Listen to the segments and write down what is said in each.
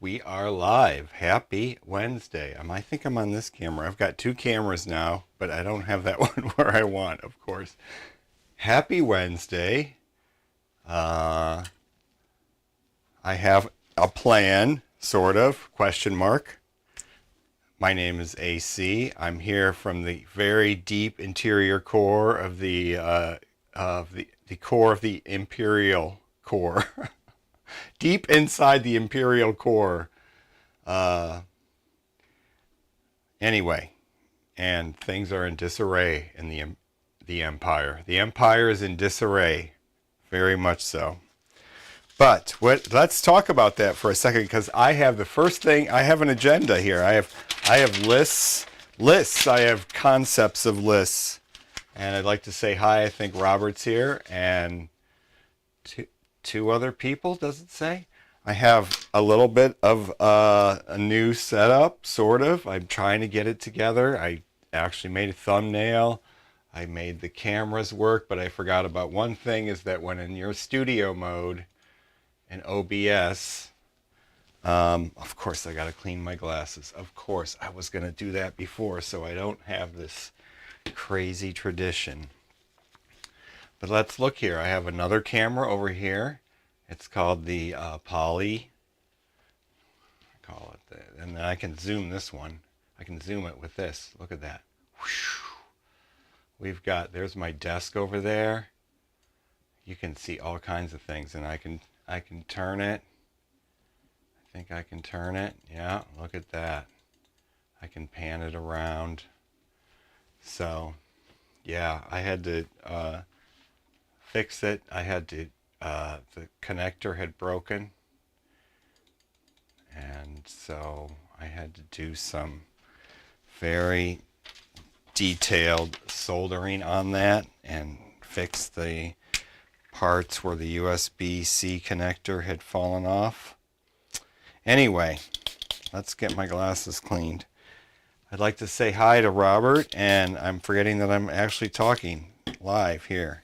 We are live. Happy Wednesday. I think I'm on this camera. I've got two cameras now, but I don't have that one where I want, of course. Happy Wednesday. I have a plan, sort of, question mark. My name is AC. I'm here from the very deep interior core of the core of the Imperial core. Deep inside the Imperial core. Anyway, and things are in disarray in the Empire. The Empire is in disarray, very much so. But let's talk about that for a second, because I have the first thing. I have an agenda here. I have lists. I have concepts of lists, and I'd like to say hi. I think Robert's here, and two other people, does it say? I have a little bit of a new setup, sort of. I'm trying to get it together. I actually made a thumbnail. I made the cameras work, but I forgot about one thing, is that when in your studio mode in OBS, of course I got to clean my glasses. Of course, I was going to do that before, so I don't have this crazy tradition. But let's look here. I have another camera over here. It's called the Poly. Call it that. And then I can zoom this one. I can zoom it with this. Look at that. We've got, there's my desk over there. You can see all kinds of things, and I can turn it. I think I can turn it. Yeah, look at that. I can pan it around. So, yeah, I had to fix it. I had to, the connector had broken, and so I had to do some very detailed soldering on that and fix the parts where the USB-C connector had fallen off. Anyway, let's get my glasses cleaned. I'd like to say hi to Robert, and I'm forgetting that I'm actually talking live here.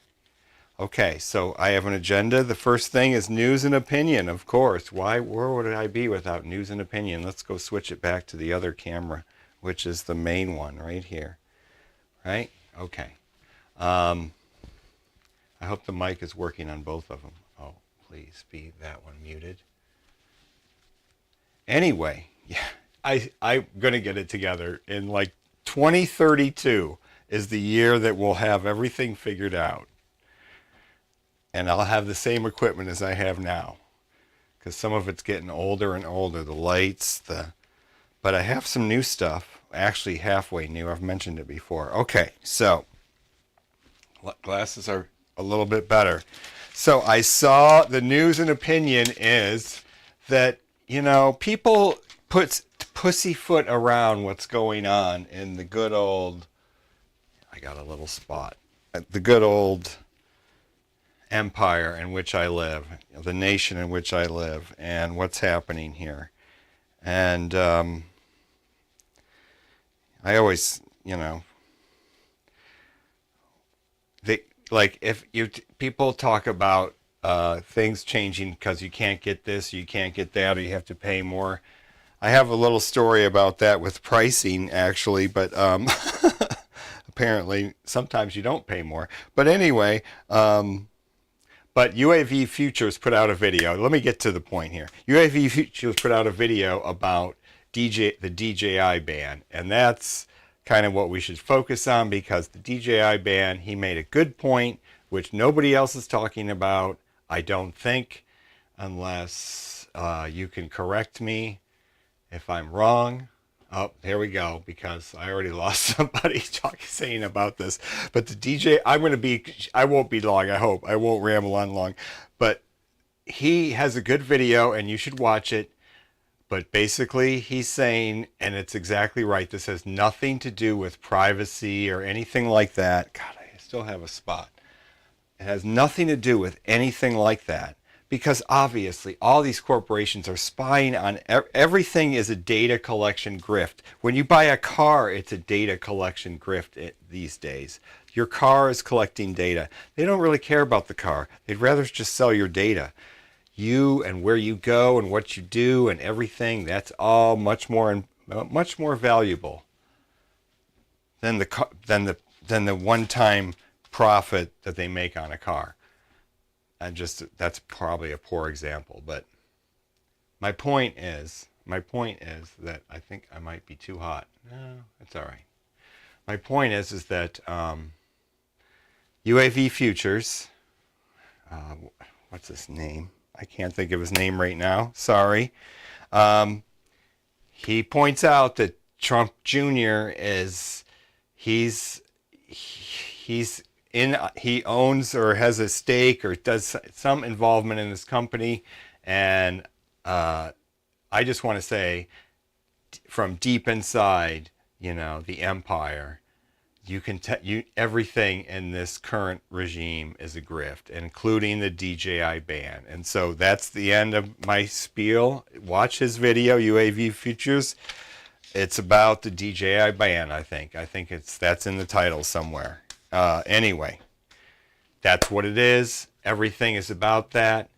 Okay, so I have an agenda. The first thing is news and opinion, of course. Where would I be without news and opinion? Let's go switch it back to the other camera, which is the main one right here. Right? Okay. I hope the mic is working on both of them. Oh, please be that one muted. Anyway, yeah, I'm going to get it together. In like 2032 is the year that we'll have everything figured out. And I'll have the same equipment as I have now, because some of it's getting older and older, the lights, but I have some new stuff, actually halfway new. I've mentioned it before. Okay, so glasses are a little bit better. So I saw the news and opinion is that, you know, people pussyfoot around what's going on in the good old, I got a little spot, the good old empire in which I live, the nation in which I live, and what's happening here. And I always, you know, if people talk about things changing because you can't get this, you can't get that, or you have to pay more. I have a little story about that with pricing, actually, but apparently sometimes you don't pay more. But anyway, but UAV Futures put out a video. Let me get to the point here. UAV Futures put out a video about the DJI ban, and that's kind of what we should focus on, because the DJI ban, he made a good point, which nobody else is talking about, I don't think, unless you can correct me if I'm wrong. Oh, there we go, because I already lost somebody saying about this. But the DJ, I won't be long, I hope. I won't ramble on long. But he has a good video, and you should watch it. But basically, he's saying, and it's exactly right, this has nothing to do with privacy or anything like that. God, I still have a spot. It has nothing to do with anything like that. Because obviously all these corporations are spying on everything. Is a data collection grift. When you buy a car, it's a data collection grift these days. Your car is collecting data. They don't really care about the car. They'd rather just sell your data. you and where you go and what you do and everything, that's all much more valuable than the one-time profit that they make on a car. That's probably a poor example, but my point is that I think I might be too hot. No, it's all right. My point is that UAV Futures, what's his name? I can't think of his name right now. Sorry. He points out that Trump Jr. he owns or has a stake or does some involvement in this company, and I just want to say, from deep inside, the empire, you can everything in this current regime is a grift, including the DJI ban. And so that's the end of my spiel. Watch his video, UAV Futures. It's about the DJI ban, I think. That's in the title somewhere. Anyway, that's what it is. Everything is about that.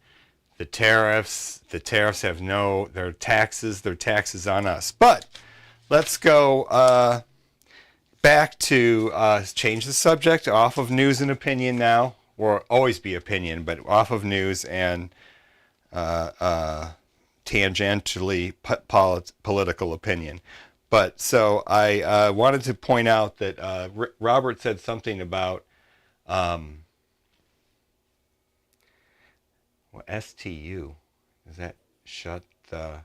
The tariffs have they're taxes on us. But let's go back to change the subject off of news and opinion now, or always be opinion, but off of news and tangentially political opinion. But so I wanted to point out that Robert said something about STU. Is that shut the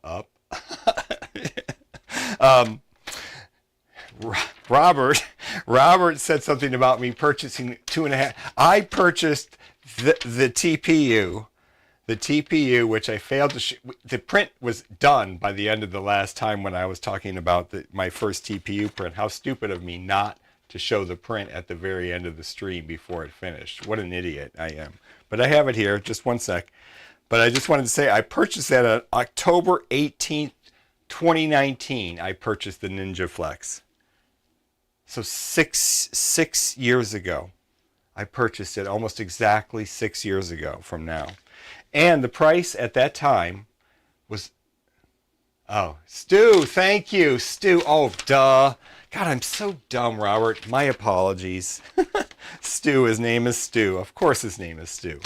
up? Robert said something about me purchasing 2.5. I purchased the TPU. The TPU, which I failed to the print was done by the end of the last time when I was talking about my first TPU print. How stupid of me not to show the print at the very end of the stream before it finished. What an idiot I am. But I have it here, just one sec. But I just wanted to say I purchased that on October 18th, 2019. I purchased the Ninja Flex. So six years ago. I purchased it almost exactly 6 years ago from now. And the price at that time was, Stu, thank you, Stu. Oh, duh. God, I'm so dumb, Robert. My apologies. Stu, his name is Stu. Of course his name is Stu.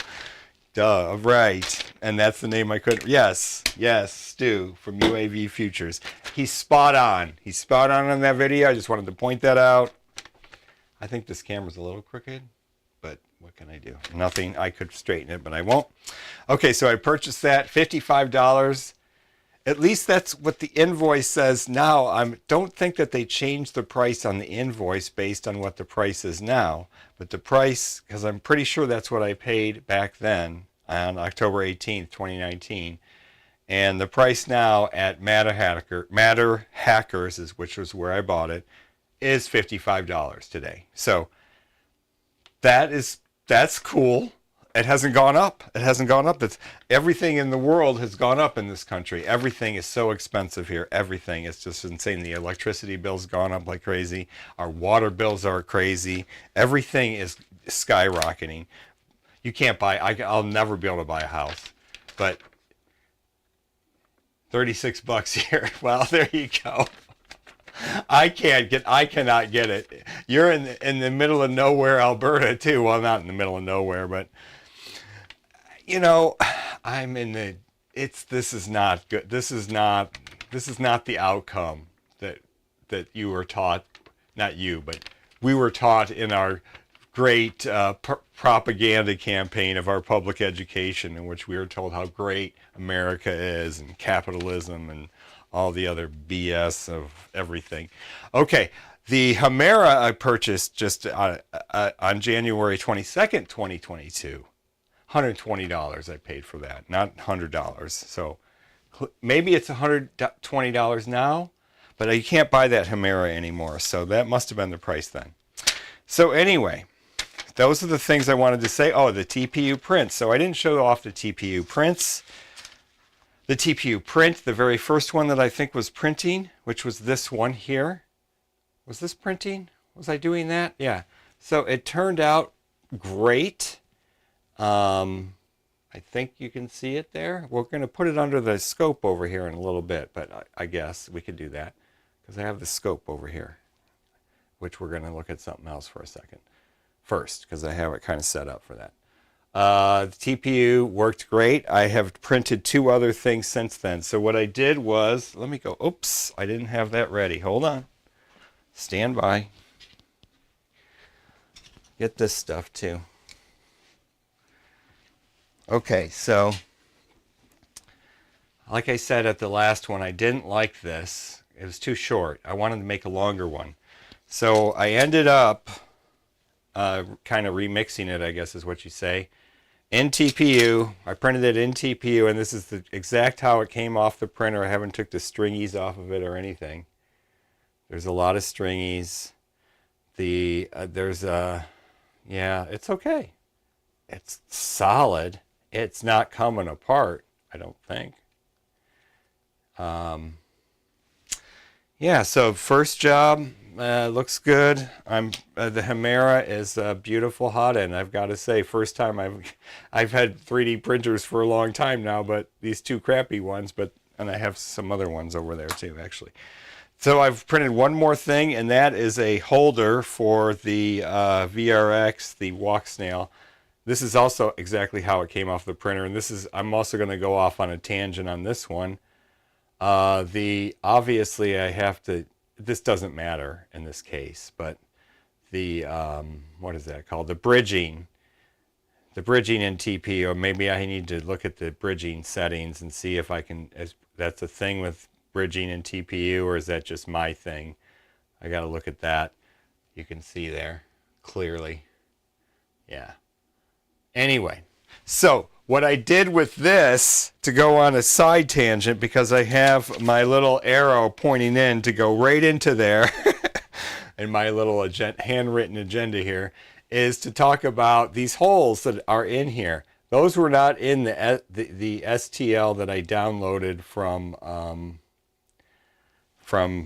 Duh, right. And that's the name I couldn't, yes, Stu from UAV Futures. He's spot on. He's spot on that video. I just wanted to point that out. I think this camera's a little crooked. But what can I do? Nothing. I could straighten it, but I won't. Okay, so I purchased that, $55. At least that's what the invoice says now. I don't think that they changed the price on the invoice based on what the price is now. But the price, because I'm pretty sure that's what I paid back then on October 18th, 2019. And the price now at Matter Hackers, which was where I bought it, is $55 today. So that's cool. It hasn't gone up. Everything in the world has gone up in this country. Everything is so expensive here. Everything is just insane. The electricity bill's gone up like crazy. Our water bills are crazy. Everything is skyrocketing. You can't buy. I'll never be able to buy a house, but $36 here. Well, there you go. I cannot get it. You're in the middle of nowhere, Alberta, too. Well, not in the middle of nowhere, but I'm in the. This is not good. This is not the outcome that you were taught. Not you, but we were taught in our great propaganda campaign of our public education, in which we were told how great America is and capitalism and all the other BS of everything. Okay, the Humera I purchased just on January 22nd, 2022. $120 I paid for that, not $100. So maybe it's $120 now, but you can't buy that Humera anymore. So that must have been the price then. So anyway, those are the things I wanted to say. Oh, the TPU prints. So I didn't show off the TPU prints. The TPU print, the very first one that I think was printing, which was this one here. Was this printing? Was I doing that? Yeah. So it turned out great. I think you can see it there. We're going to put it under the scope over here in a little bit, but I guess we could do that because I have the scope over here, which we're going to look at something else for a second first because I have it kind of set up for that. The TPU worked great. I have printed 2 other things since then. So what I did was, let me go, oops, I didn't have that ready. Hold on. Stand by. Get this stuff too. Okay, so like I said at the last one, I didn't like this. It was too short. I wanted to make a longer one. So I ended up kind of remixing it, I guess is what you say, in TPU. I printed it in TPU, and this is the exact how it came off the printer. I haven't took the stringies off of it or anything. There's a lot of stringies. Yeah, it's okay. It's solid. It's not coming apart, I don't think. Yeah, so first job looks good. The Hemera is a beautiful hot end. I've got to say, first time I've had 3D printers for a long time now, but these 2 crappy ones, and I have some other ones over there too, actually. So I've printed one more thing, and that is a holder for the VRX, the walk snail. This is also exactly how it came off the printer, and I'm also going to go off on a tangent on this one. Obviously I have to, this doesn't matter in this case, but the, what is that called? The bridging in TP, or maybe I need to look at the bridging settings and see if I can, that's a thing with bridging in TPU, or is that just my thing? I got to look at that. You can see there clearly. Yeah. Anyway, so what I did with this, to go on a side tangent, because I have my little arrow pointing in to go right into there, and my little handwritten agenda here, is to talk about these holes that are in here. Those were not in the STL that I downloaded from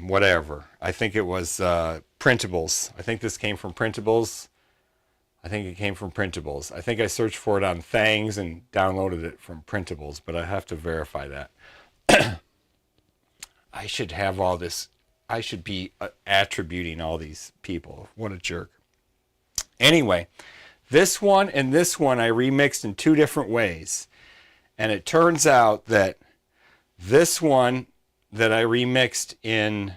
whatever. I think it was Printables. I think this came from Printables. I think it came from Printables. I think I searched for it on Thangs and downloaded it from Printables, but I have to verify that. I should have all this. I should be attributing all these people. What a jerk. Anyway, this one and this one I remixed in 2 different ways. And it turns out that this one that I remixed in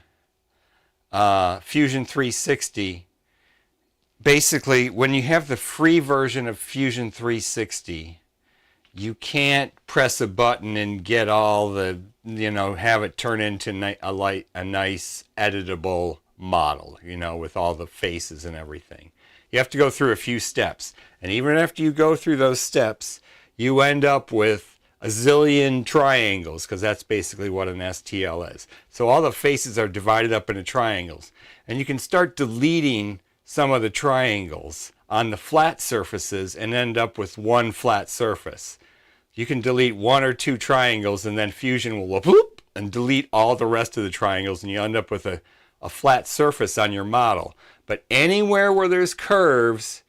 Fusion 360, basically, when you have the free version of Fusion 360, you can't press a button and get all the, have it turn into a nice editable model, with all the faces and everything. You have to go through a few steps. And even after you go through those steps, you end up with a zillion triangles, because that's basically what an STL is. So all the faces are divided up into triangles. And you can start deleting some of the triangles on the flat surfaces and end up with one flat surface. You can delete 1 or 2 triangles, and then Fusion will whoop and delete all the rest of the triangles, and you end up with a flat surface on your model. But anywhere where there's curves,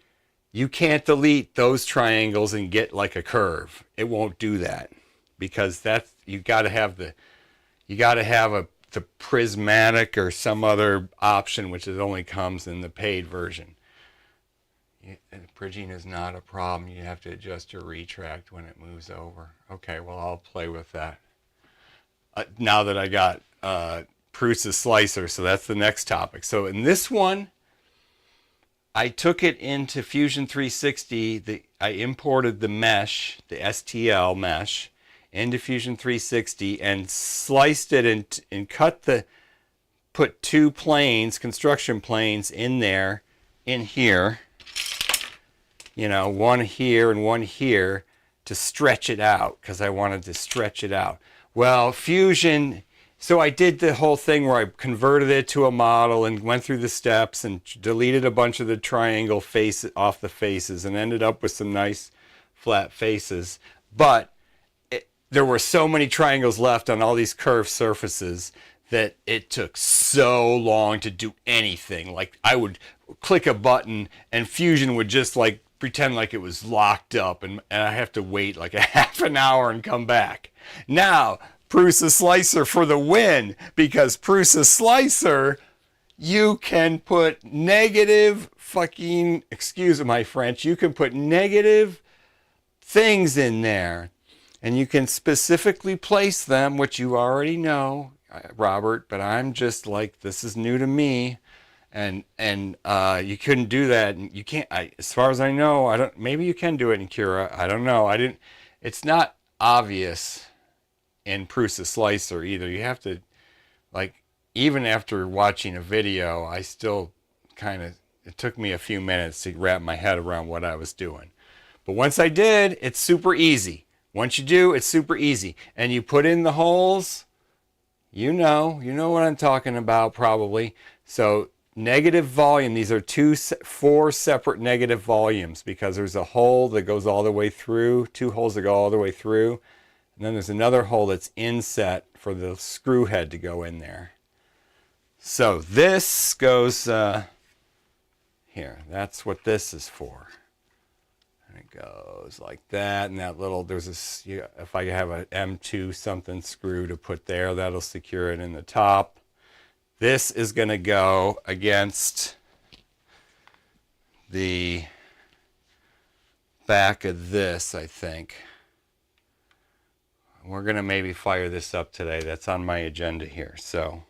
you can't delete those triangles and get like a curve. It won't do that, because you got to have the prismatic or some other option, which only comes in the paid version. Bridging is not a problem. You have to adjust your retract when it moves over. Okay, well, I'll play with that. Now that I got Prusa's slicer, so that's the next topic. So in this one, I took it into Fusion 360. I imported the mesh, the STL mesh, into Fusion 360 and sliced it and put 2 planes, construction planes in there, in here, one here and one here, to stretch it out, because I wanted to stretch it out. Well, Fusion, so I did the whole thing where I converted it to a model and went through the steps and deleted a bunch of the triangle faces off the faces and ended up with some nice flat faces. But there were so many triangles left on all these curved surfaces that it took so long to do anything. Like, I would click a button and Fusion would just like pretend like it was locked up, and I have to wait like a half an hour and come back. Now, Prusa Slicer for the win, because Prusa Slicer, you can put negative fucking, excuse my French, you can put negative things in there, and you can specifically place them, which you already know, Robert, but I'm just like, this is new to me. And you couldn't do that. You can't, as far as I know, I don't, maybe you can do it in Cura. I don't know. It's not obvious in Prusa Slicer either. You have to, like, even after watching a video, I still it took me a few minutes to wrap my head around what I was doing. But once I did, it's super easy. Once you do, it's super easy. And you put in the holes, you know what I'm talking about probably. So, negative volume, these are 4 separate negative volumes, because there's a hole that goes all the way through, 2 holes that go all the way through, and then there's another hole that's inset for the screw head to go in there. So this goes here, that's what this is for. And it goes like that, and that little, there's this, if I have an M2 something screw to put there, that'll secure it in the top. This is going to go against the back of this, I think. We're going to maybe fire this up today. That's on my agenda here. So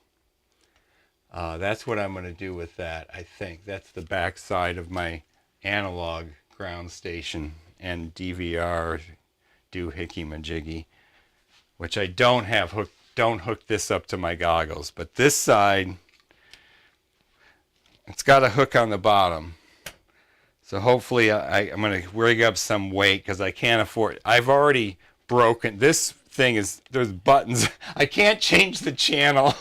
that's what I'm going to do with that, I think. That's the back side of my analog ground station and DVR doohickey-majiggy, which I don't have hooked. Don't hook this up to my goggles, but this side, it's got a hook on the bottom. So hopefully I'm going to rig up some weight, because I can't afford, I've already broken, this thing is, there's buttons. I can't change the channel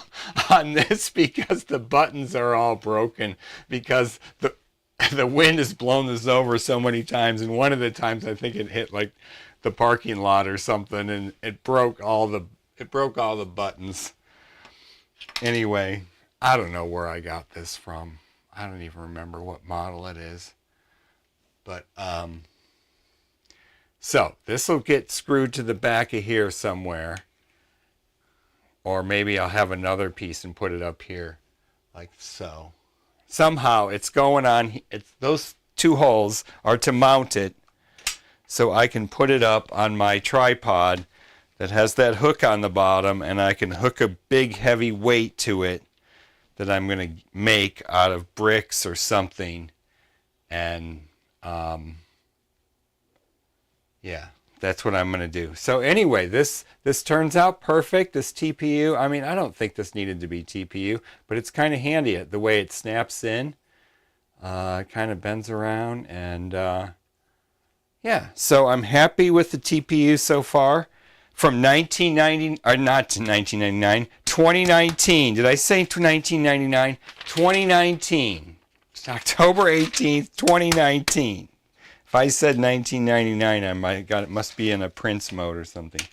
on this because the buttons are all broken, because the wind has blown this over so many times, and one of the times I think it hit like the parking lot or something, and it broke all the buttons. Anyway, I don't know where I got this from. I don't even remember what model it is. But, so this will get screwed to the back of here somewhere. Or maybe I'll have another piece and put it up here, like so. Somehow it's going on, those 2 holes are to mount it, so I can put it up on my tripod that has that hook on the bottom, and I can hook a big heavy weight to it that I'm going to make out of bricks or something. And yeah, that's what I'm going to do. So anyway, this turns out perfect, this TPU. I mean, I don't think this needed to be TPU, but it's kind of handy the way it snaps in. It kind of bends around, and yeah, so I'm happy with the TPU so far. From 1990, or not to 1999, 2019. Did I say 1999? 2019. It's October 18th, 2019. If I said 1999, I might got it. Must be in a Prince mode or something.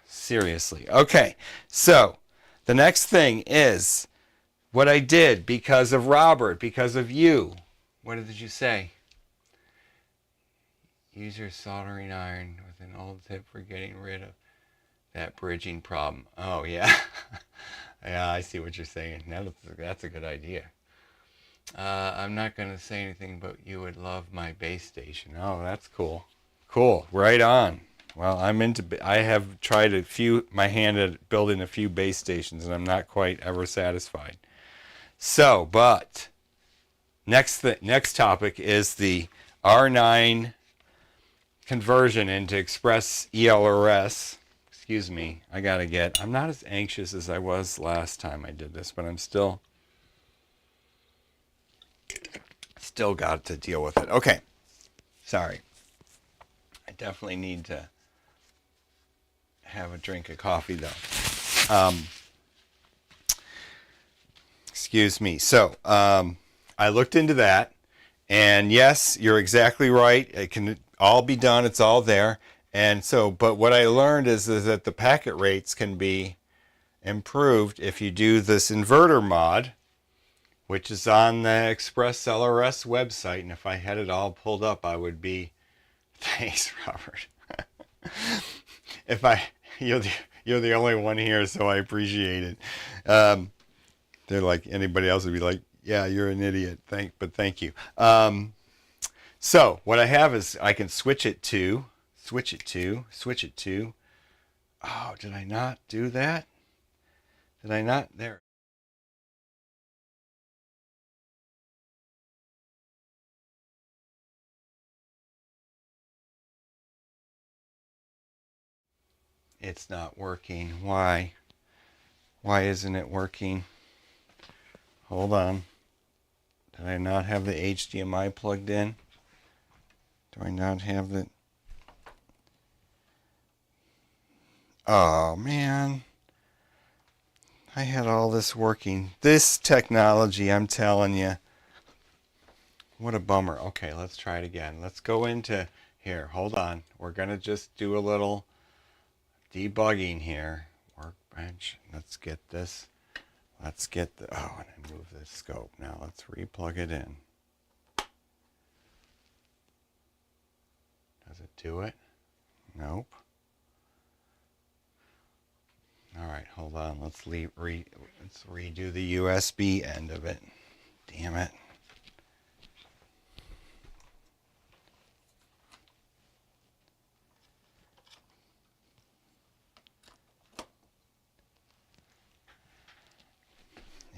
Seriously. Okay, so the next thing is what I did because of Robert, because of you. What did you say? Use your soldering iron with an old tip for getting rid of that bridging problem. Oh, yeah. Yeah, I see what you're saying. That's a good idea. I'm not going to say anything, but you would love my base station. Oh, that's cool. Cool. Right on. Well, I have tried my hand at building a few base stations, and I'm not quite ever satisfied. So, but next topic is the R9 conversion into Express ELRS. Excuse me, I'm not as anxious as I was last time I did this, but I'm still got to deal with it. Okay, sorry. I definitely need to have a drink of coffee though. Excuse me. So, I looked into that, and yes, you're exactly right. It can all be done. It's all there. And so, but what I learned is that the packet rates can be improved if you do this inverter mod, which is on the Express LRS website. And if I had it all pulled up, I would be. Thanks, Robert. if I, you're the only one here, so I appreciate it. They're like anybody else would be like, yeah, you're an idiot. Thank you. So what I have is I can switch it to. Oh, did I not do that? Did I not? There. It's not working. Why? Why isn't it working? Hold on. Did I not have the HDMI plugged in? Do I not have the... Oh, man. I had all this working. This technology, I'm telling you. What a bummer. Okay, let's try it again. Let's go into here. Hold on. We're going to just do a little debugging here. Workbench. Let's get this. Let's get the... Oh, and I move this scope. Now let's re-plug it in. Does it do it? Nope. All right, hold on. Let's redo the USB end of it. Damn it.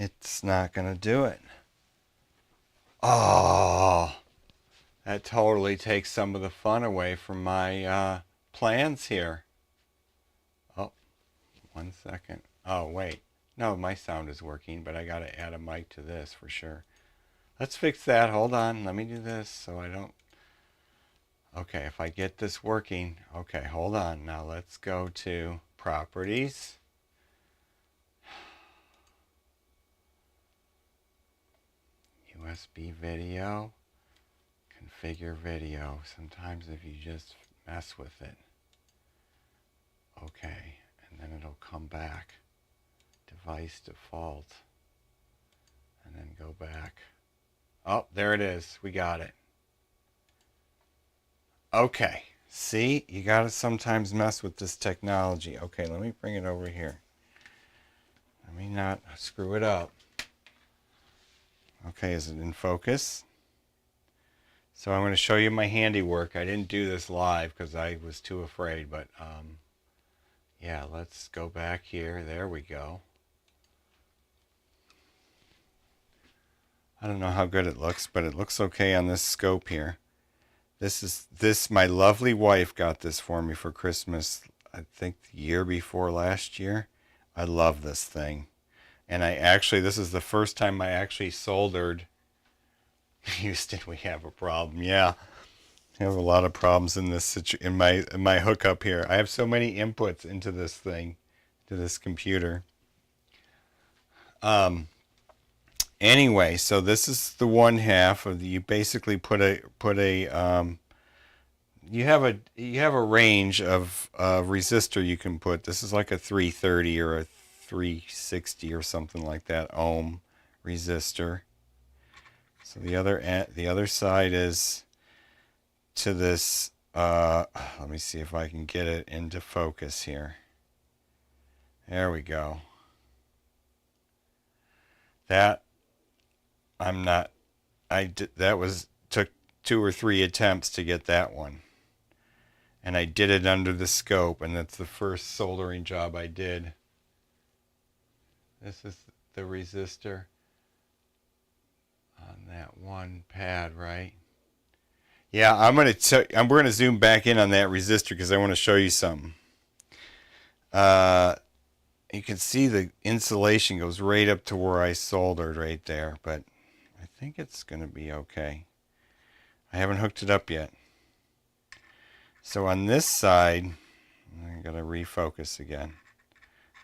It's not going to do it. Oh, that totally takes some of the fun away from my plans here. Oh, 1 second. Oh, wait. No, my sound is working, but I got to add a mic to this for sure. Let's fix that. Hold on. Let me do this so I don't... Okay, if I get this working... Okay, hold on. Now let's go to Properties. USB video. Configure video. Sometimes if you just mess with it. Okay, and then it'll come back. Device default. And then go back. Oh, there it is. We got it. Okay. See, you got to sometimes mess with this technology. Okay, let me bring it over here. Let me not screw it up. Okay, is it in focus? So I'm going to show you my handiwork. I didn't do this live because I was too afraid, but yeah, let's go back here. There we go. I don't know how good it looks, but it looks okay on this scope here. My lovely wife got this for me for Christmas, I think the year before last year. I love this thing. And this is the first time I actually soldered. Houston, we have a problem. Yeah. I have a lot of problems in this in my hookup here. I have so many inputs into this thing, to this computer. Anyway, so this is the one half of you basically put a you have a range of resistor you can put. This is like a 330 or a 360 or something like that ohm resistor. So the other side is to this. Let me see if I can get it into focus here. There we go. That took 2 or 3 attempts to get that one. And I did it under the scope, and that's the first soldering job I did. This is the resistor on that one pad, right? Yeah, we're gonna zoom back in on that resistor because I want to show you something. You can see the insulation goes right up to where I soldered right there, but I think it's gonna be okay. I haven't hooked it up yet. So on this side, I'm gonna refocus again.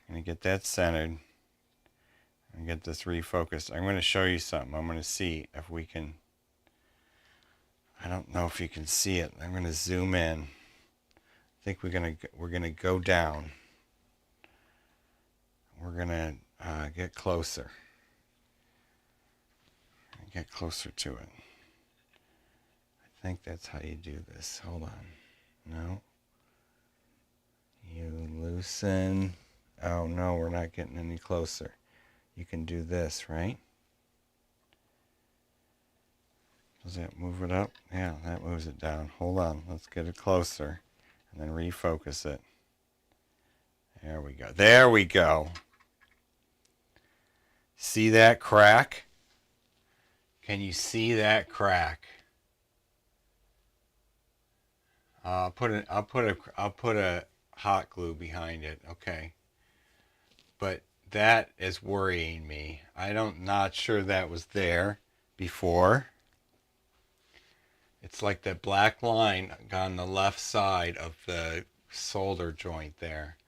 I'm gonna get that centered and get this refocused. I'm gonna show you something. I'm gonna see if we can. I don't know if you can see it. I'm gonna zoom in. I think we're gonna go down. We're gonna get closer. get closer to it. I think that's how you do this. Hold on. No. You loosen. Oh no, we're not getting any closer. You can do this, right? Does that move it up? Yeah, that moves it down. Hold on. Let's get it closer and then refocus it. There we go. There we go. See that crack? Can you see that crack? I'll put a hot glue behind it. Okay. But that is worrying me. Not sure that was there before. It's like that black line on the left side of the solder joint there,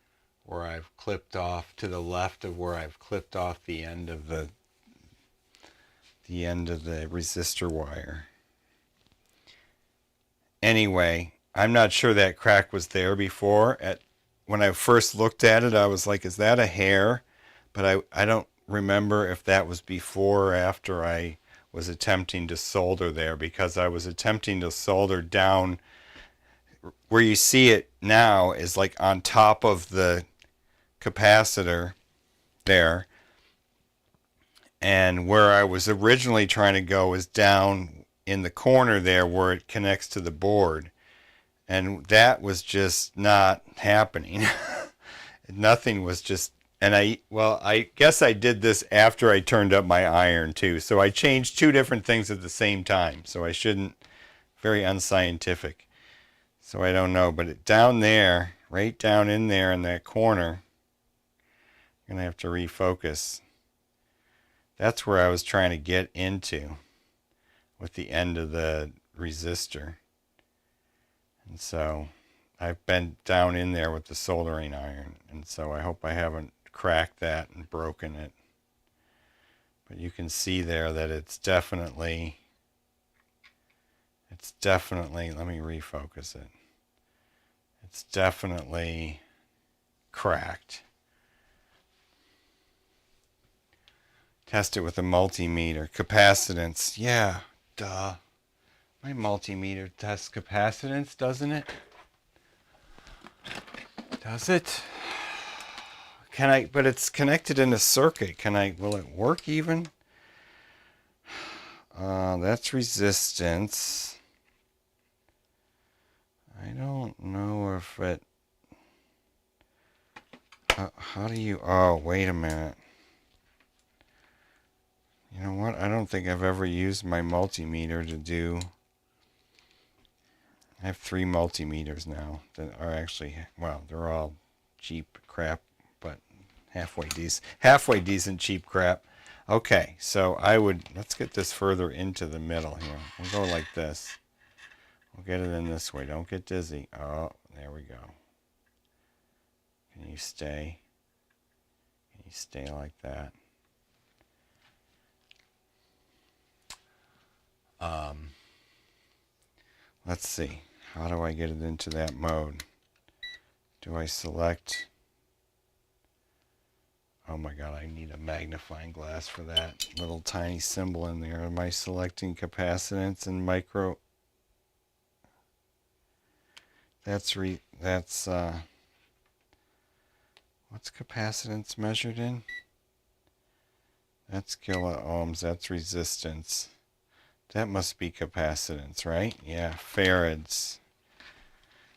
where I've clipped off to the left of where I've clipped off the end of the resistor wire. Anyway, I'm not sure that crack was there before. When I first looked at it, I was like, is that a hair? But I don't remember if that was before or after I was attempting to solder there, because I was attempting to solder down where you see it now is like on top of the capacitor there, and where I was originally trying to go is down in the corner there where it connects to the board, and that was just not happening. Nothing was just, and I guess I did this after I turned up my iron too, so I changed two different things at the same time, so I shouldn't, very unscientific. So I don't know, but down there, right down in there in that corner, I'm going to have to refocus. That's where I was trying to get into with the end of the resistor. And so I've been down in there with the soldering iron, and so I hope I haven't cracked that and broken it. But you can see there that it's definitely, let me refocus it. It's definitely cracked. Test it with a multimeter. Capacitance. Yeah, duh. My multimeter tests capacitance, doesn't it? Does it? But it's connected in a circuit. Will it work even? That's resistance. I don't know if it, how do you, oh, wait a minute. You know what? I don't think I've ever used my multimeter to do, I have 3 multimeters now that are actually, well, they're all cheap crap, but halfway decent cheap crap. Okay, so let's get this further into the middle here. We'll go like this. We'll get it in this way. Don't get dizzy. Oh, there we go. Can you stay? Can you stay like that? Let's see. How do I get it into that mode? Do I select? Oh my God, I need a magnifying glass for that little tiny symbol in there. Am I selecting capacitance and micro? That's what's capacitance measured in? That's kilo ohms. That's resistance. That must be capacitance, right? Yeah, farads.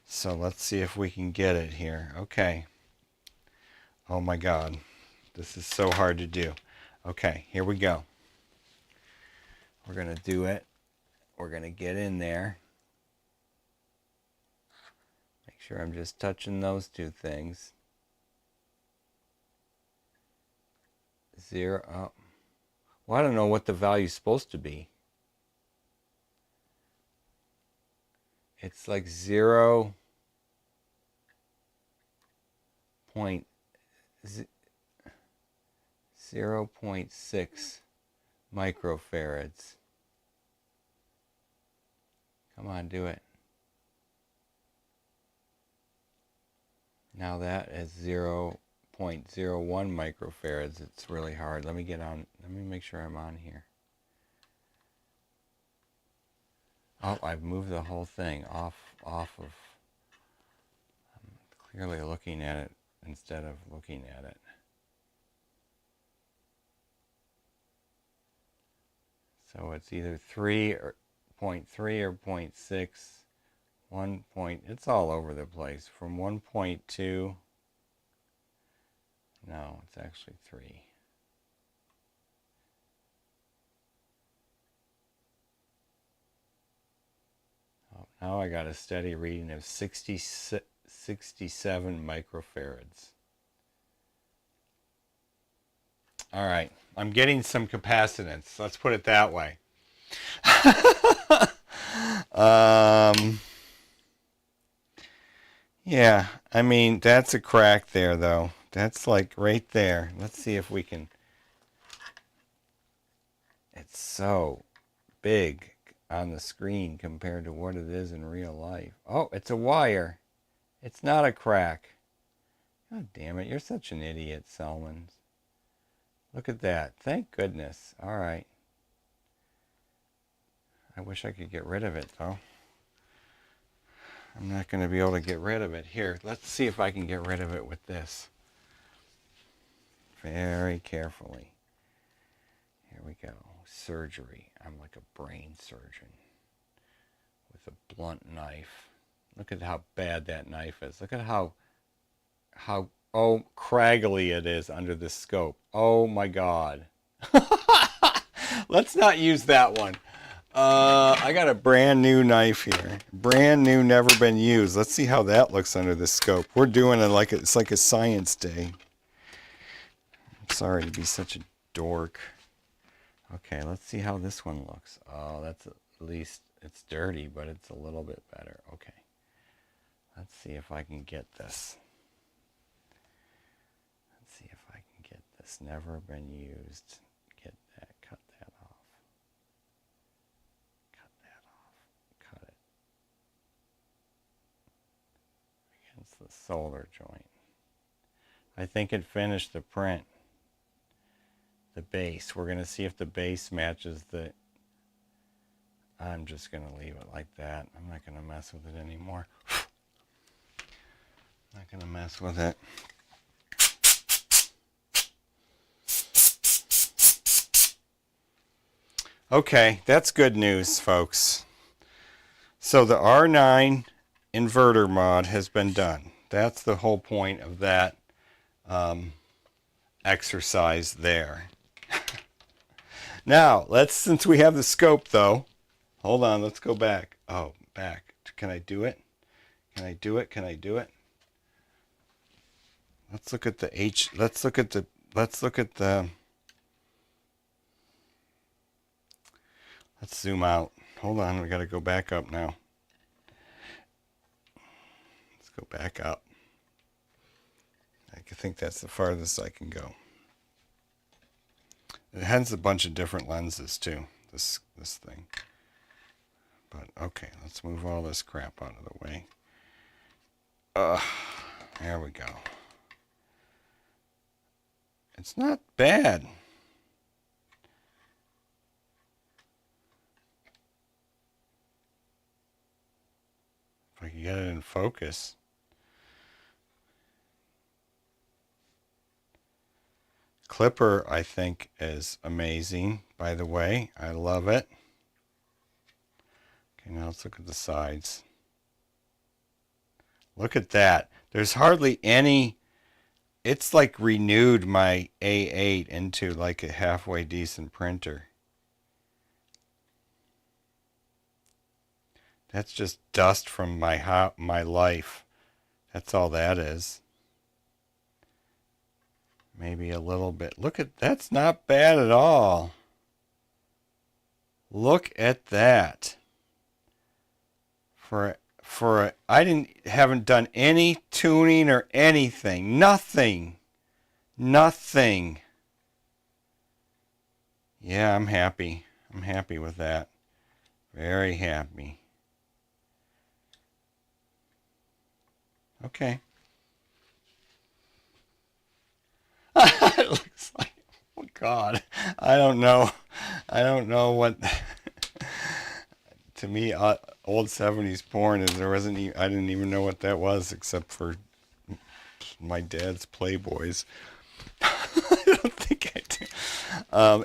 So let's see if we can get it here. Okay. Oh my God. This is so hard to do. Okay, here we go. We're going to do it. We're going to get in there. Make sure I'm just touching those two things. 0. Oh. Well, I don't know what the value's supposed to be. It's like 0.6 microfarads. Come on, do it. Now that is 0.01 microfarads. It's really hard. Let me make sure I'm on here. Oh, I've moved the whole thing off of. I'm clearly looking at it instead of looking at it. So it's either 3 or 0.3 or 0.6. 1 point. It's all over the place. From 1.2. No, it's actually 3. Oh, now I got a steady reading of 67 microfarads. All right, I'm getting some capacitance. Let's put it that way. Yeah, I mean, that's a crack there, though. That's like right there. Let's see if we can. It's so big on the screen compared to what it is in real life. Oh, it's a wire. It's not a crack. God damn it, you're such an idiot, Selmans. Look at that. Thank goodness. All right. I wish I could get rid of it, though. I'm not going to be able to get rid of it. Here, let's see if I can get rid of it with this. Very carefully. Here we go. Surgery. I'm like a brain surgeon with a blunt knife. Look at how bad that knife is. Look at how craggly it is under the scope. Oh my God. Let's not use that one. I got a brand new knife here. Brand new, never been used. Let's see how that looks under the scope. We're doing it like it's like a science day. I'm sorry to be such a dork. Okay, let's see how this one looks. Oh, that's at least, it's dirty, but it's a little bit better. Okay. Let's see if I can get this. Let's see if I can get this. Never been used. Get that. Cut that off. Cut that off. Cut it. Against the solder joint. I think it finished the print. The base. We're going to see if the base matches the... I'm just going to leave it like that. I'm not going to mess with it anymore. Not going to mess with it. Okay, that's good news, folks. So the R9 inverter mod has been done. That's the whole point of that exercise there. Now, since we have the scope, though, hold on, let's go back. Oh, back. Can I do it? Can I do it? Can I do it? Let's look at the let's look at the let's zoom out. Hold on, we got to go back up now. Let's go back up. I think that's the farthest I can go. It has a bunch of different lenses too, this thing. But okay, let's move all this crap out of the way. There we go. It's not bad. If I can get it in focus. Clipper, I think, is amazing, by the way. I love it. Okay, now let's look at the sides. Look at that. There's hardly any... It's like renewed my A8 into like a halfway decent printer. That's just dust from my life. That's all that is. Maybe a little bit. Look at, that's not bad at all. Look at that. I haven't done any tuning or anything. Nothing. Yeah, I'm happy. I'm happy with that. Very happy. Okay. It looks like, oh God, I don't know what to me, old 70s porn is there wasn't I didn't even know what that was except for my dad's Playboys. I don't think I do.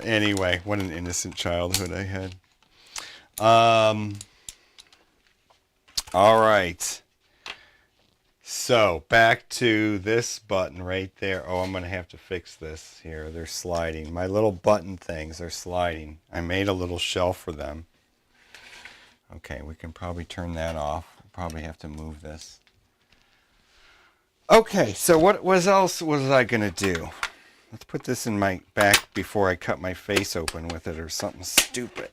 Anyway, what an innocent childhood I had. All right. So back to this button right there. Oh, I'm going to have to fix this here. They're sliding. My little button things are sliding. I made a little shelf for them. Okay, we can probably turn that off. We'll probably have to move this. Okay, so what else was I going to do? Let's put this in my back before I cut my face open with it or something stupid.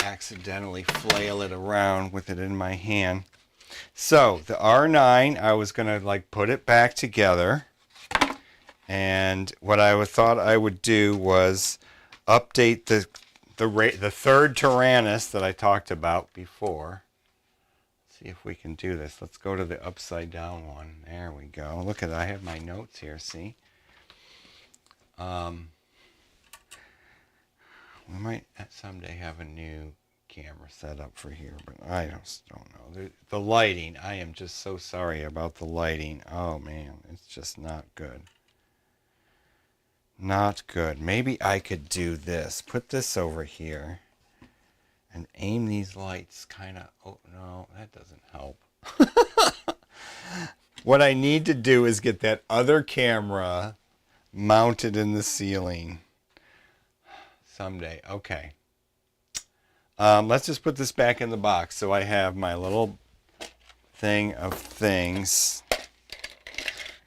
Accidentally flail it around with it in my hand. So the R9, I was going to like put it back together. And what I thought I would do was update the third Tyrannus that I talked about before. See if we can do this. Let's go to the upside down one. There we go. Look at that. I have my notes here, see? We might someday have a new camera set up for here, but I just don't know. The lighting, I am just so sorry about the lighting. Oh man, it's just not good. Not good. Maybe I could do this. Put this over here and aim these lights kind of... Oh, no, that doesn't help. What I need to do is get that other camera mounted in the ceiling. Someday. Okay. Let's just put this back in the box. So I have my little thing of things.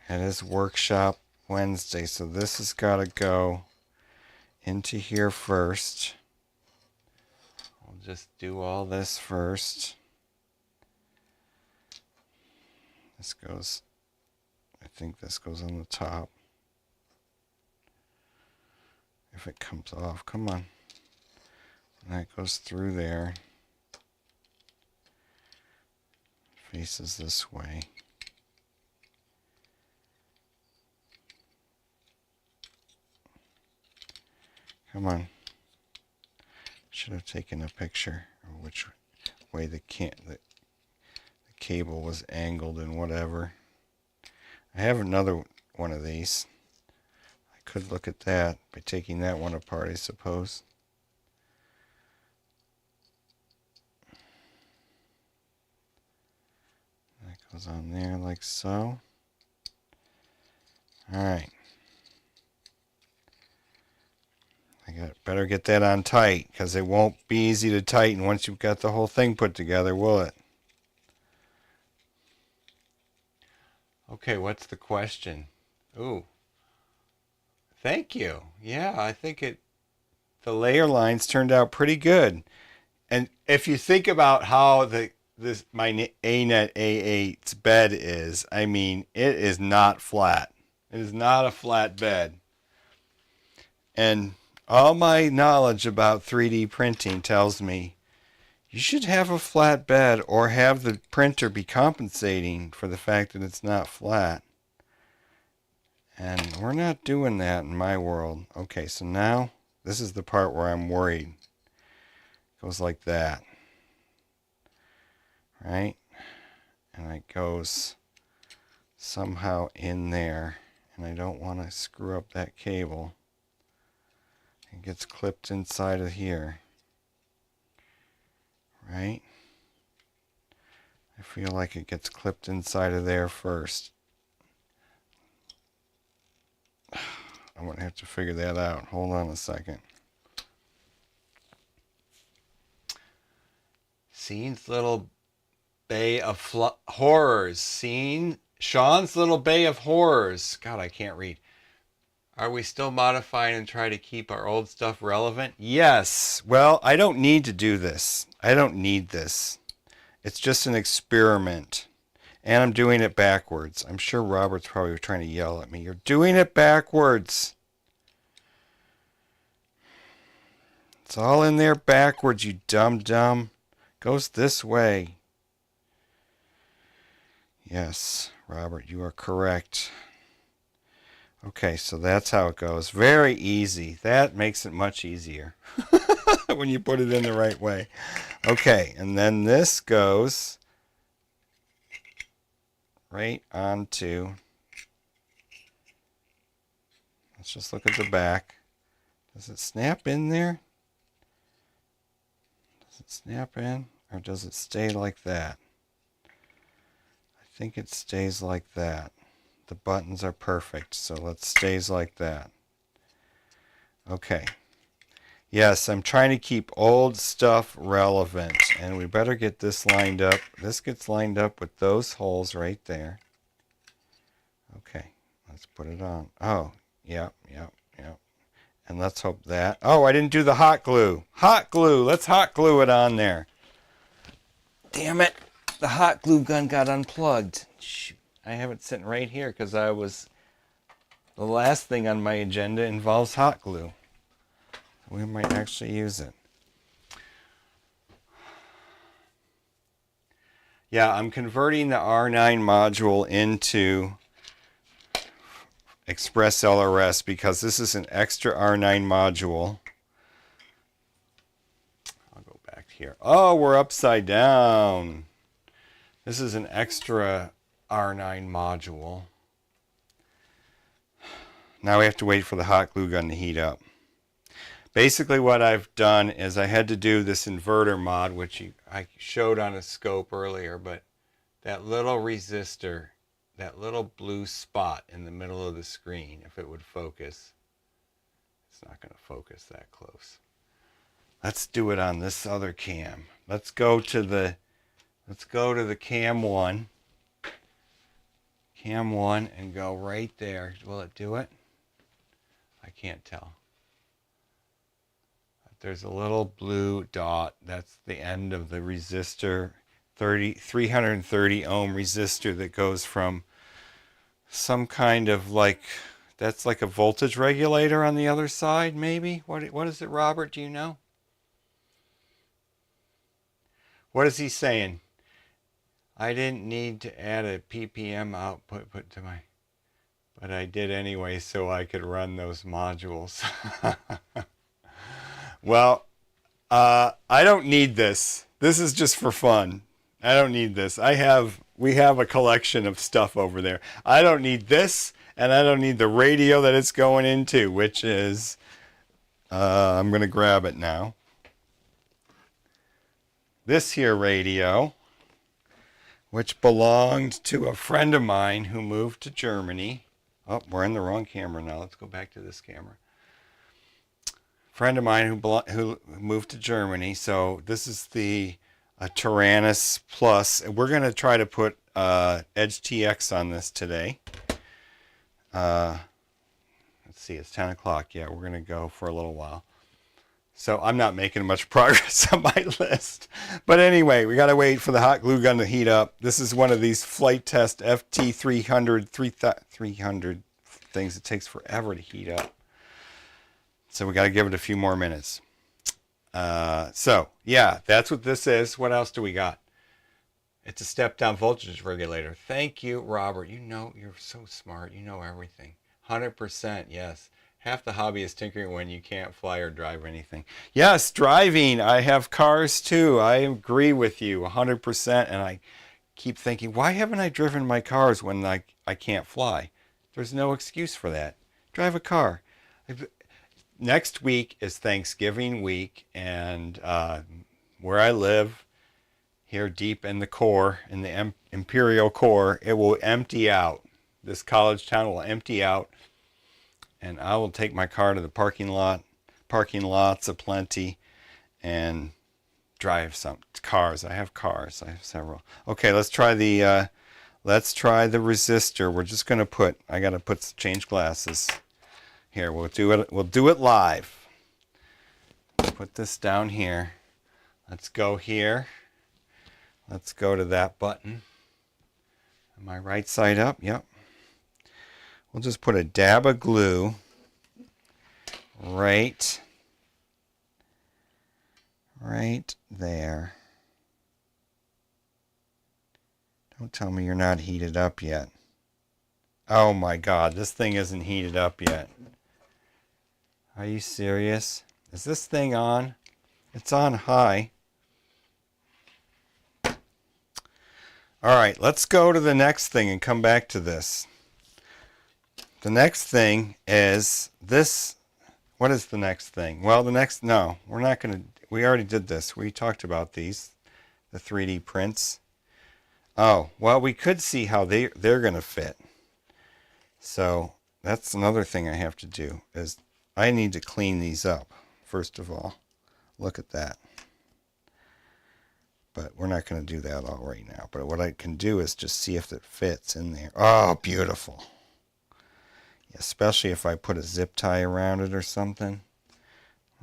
It is Workshop Wednesday. So this has got to go into here first. I'll just do all this first. This goes, I think this goes on the top. If it comes off, come on. And that goes through there. Faces this way. Come on. Should have taken a picture of which way the cable was angled and whatever. I have another one of these. I could look at that by taking that one apart, I suppose. That goes on there like so. Alright. Better get that on tight, because it won't be easy to tighten once you've got the whole thing put together, will it? Okay, what's the question? Ooh. Thank you. Yeah, I think the layer lines turned out pretty good. And if you think about how my ANET A8's bed is, I mean, it is not flat. It is not a flat bed. And all my knowledge about 3D printing tells me you should have a flat bed or have the printer be compensating for the fact that it's not flat. And we're not doing that in my world. Okay, so now this is the part where I'm worried. It goes like that. Right? And it goes somehow in there. And I don't want to screw up that cable. It gets clipped inside of here. Right? I feel like it gets clipped inside of there first. I'm going to have to figure that out. Hold on a second. Scene's little bay of horrors. Sean's little bay of horrors. God, I can't read. Are we still modifying and try to keep our old stuff relevant? Yes. Well, I don't need to do this. I don't need this. It's just an experiment. And I'm doing it backwards. I'm sure Robert's probably trying to yell at me. You're doing it backwards. It's all in there backwards, you dumb. Goes this way. Yes, Robert, you are correct. Okay, so that's how it goes. Very easy. That makes it much easier when you put it in the right way. Okay, and then this goes right onto, let's just look at the back. Does it snap in there? Does it snap in, or does it stay like that? I think it stays like that. The buttons are perfect, so it stays like that. Okay. Yes, I'm trying to keep old stuff relevant, and we better get this lined up. This gets lined up with those holes right there. Okay, let's put it on. Oh, yep. And let's hope that... Oh, I didn't do the hot glue. Hot glue. Let's hot glue it on there. Damn it. The hot glue gun got unplugged. Shoot. I have it sitting right here because I was... The last thing on my agenda involves hot glue. We might actually use it. Yeah, I'm converting the R9 module into Express LRS because this is an extra R9 module. I'll go back here. Oh, we're upside down. This is an extra R9 module. Now we have to wait for the hot glue gun to heat up. Basically what I've done is I had to do this inverter mod, which I showed on a scope earlier, but that little resistor, that little blue spot in the middle of the screen, if it would focus, it's not going to focus that close. Let's do it on this other cam. Let's go to the cam 1. Cam 1 and go right there. Will it do it? I can't tell. There's a little blue dot. That's the end of the resistor, 330 ohm resistor that goes from some kind of like, that's like a voltage regulator on the other side, maybe? What is it, Robert? Do you know? What is he saying? I didn't need to add a ppm output to my, but I did anyway so I could run those modules. Well, I don't need this. This is just for fun. I don't need this. We have a collection of stuff over there. I don't need this, and I don't need the radio that it's going into, which is, I'm going to grab it now. This here radio, which belonged to a friend of mine who moved to Germany. Oh, we're in the wrong camera now. Let's go back to this camera. Friend of mine who moved to Germany. So this is the Tyrannus Plus. We're going to try to put Edge TX on this today. Let's see, it's 10 o'clock. Yeah, we're going to go for a little while. So I'm not making much progress on my list. But anyway, we got to wait for the hot glue gun to heat up. This is one of these flight test FT300 300 things. It takes forever to heat up. So we got to give it a few more minutes. So yeah, that's what this is. What else do we got? It's a step-down voltage regulator. Thank you, Robert. You know, you're so smart. You know everything. 100%, yes. Half the hobby is tinkering when you can't fly or drive anything. Yes, driving. I have cars too. I agree with you 100%. And I keep thinking, why haven't I driven my cars when I can't fly? There's no excuse for that. Drive a car. Next week is Thanksgiving week, and where I live, here deep in the core, in the imperial core, it will empty out. This college town will empty out, and I will take my car to the parking lots aplenty, and drive some cars. I have cars. I have several. Okay, let's try the resistor. We're just gonna I gotta change glasses. Here, we'll do it live. Put this down here. Let's go here. Let's go to that button. Am I right side up? Yep. We'll just put a dab of glue right there. Don't tell me you're not heated up yet. Oh my God, this thing isn't heated up yet. Are you serious? Is this thing on? It's on high. All right, let's go to the next thing and come back to this. The next thing is this. What is the next thing? Well, no, we're not going to, we already did this. We talked about these, the 3D prints. Oh, well, we could see how they're going to fit. So that's another thing I have to do is I need to clean these up, first of all. Look at that. But we're not going to do that all right now. But what I can do is just see if it fits in there. Oh, beautiful. Especially if I put a zip tie around it or something.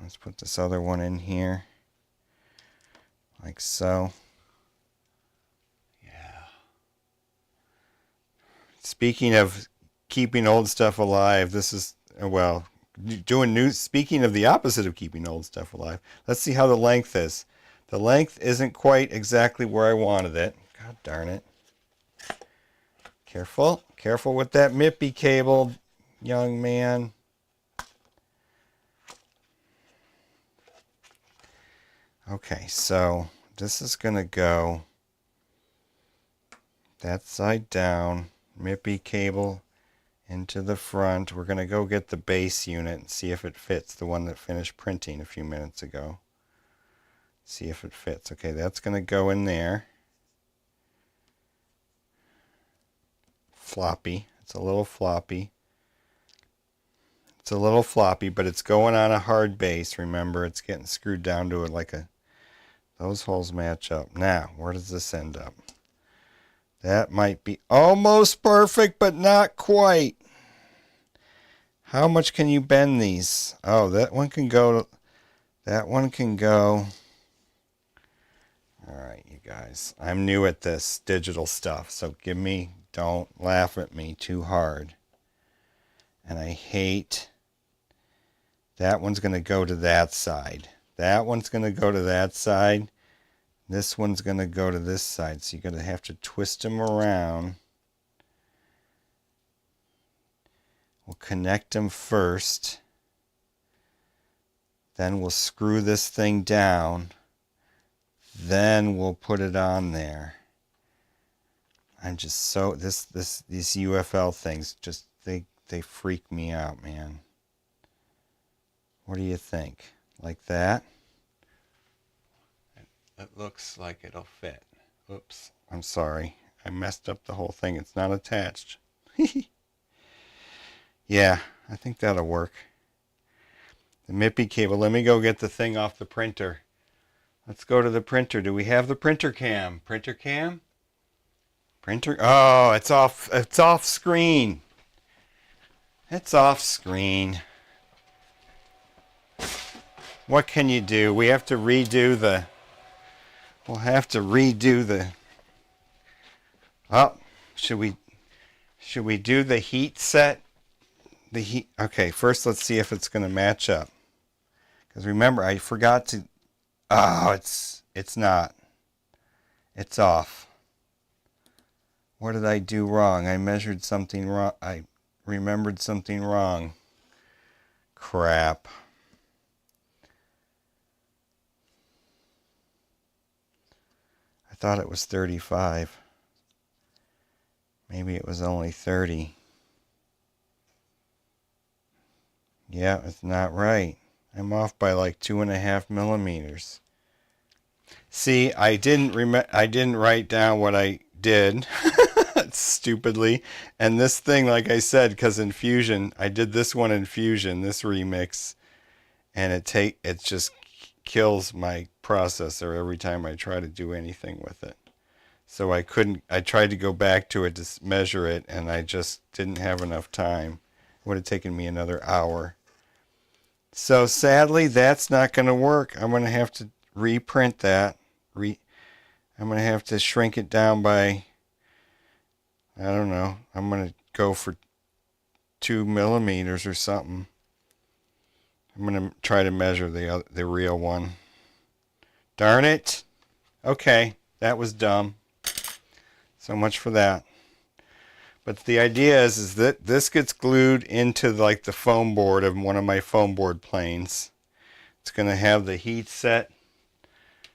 Let's put this other one in here. Like so. Yeah. Speaking of keeping old stuff alive, this is, well, speaking of the opposite of keeping old stuff alive, let's see how the length is. The length isn't quite exactly where I wanted it. God darn it. Careful. Careful with that MIPI cable, young man. Okay, so this is going to go that side down. MIPI cable into the front. We're going to go get the base unit and see if it fits, the one that finished printing a few minutes ago. See if it fits. Okay, that's going to go in there. Floppy. It's a little floppy. It's a little floppy, but it's going on a hard base. Remember, it's getting screwed down to it like a... Those holes match up. Now, where does this end up? That might be almost perfect, but not quite. How much can you bend these? Oh, that one can go... That one can go... All right, you guys. I'm new at this digital stuff, so don't laugh at me too hard. And I hate... That one's going to go to that side. That one's going to go to that side. This one's going to go to this side. So you're going to have to twist them around. We'll connect them first. Then we'll screw this thing down. Then we'll put it on there. I'm just so... These UFL things, just, they freak me out, man. What do you think? Like that? It looks like it'll fit. Oops. I'm sorry. I messed up the whole thing. It's not attached. Yeah, I think that'll work. The MIPI cable. Let me go get the thing off the printer. Let's go to the printer. Do we have the printer cam? Printer cam? Printer? Oh, it's off. It's off screen. It's off screen. What can you do? We have to redo the... We'll have to redo the... Oh, should we do the heat set? The heat... Okay, first let's see if it's going to match up. Because remember, I forgot to... Oh, it's not. It's off. What did I do wrong? I measured something wrong. I remembered something wrong. Crap. I thought it was 35. Maybe it was only 30. Yeah, it's not right. I'm off by like 2.5 millimeters. See, I didn't write down what I did stupidly. And this thing, like I said, because in Fusion, I did this one in Fusion, this remix, and it just kills my processor every time I try to do anything with it. So I tried to go back to it to measure it, and I just didn't have enough time. It would have taken me another hour. So sadly, that's not going to work. I'm going to have to reprint that. I'm going to have to shrink it down by, I don't know, I'm going to go for 2 millimeters or something. I'm going to try to measure the real one. Darn it. Okay, that was dumb. So much for that. But the idea is that this gets glued into like the foam board of one of my foam board planes. It's going to have the heat set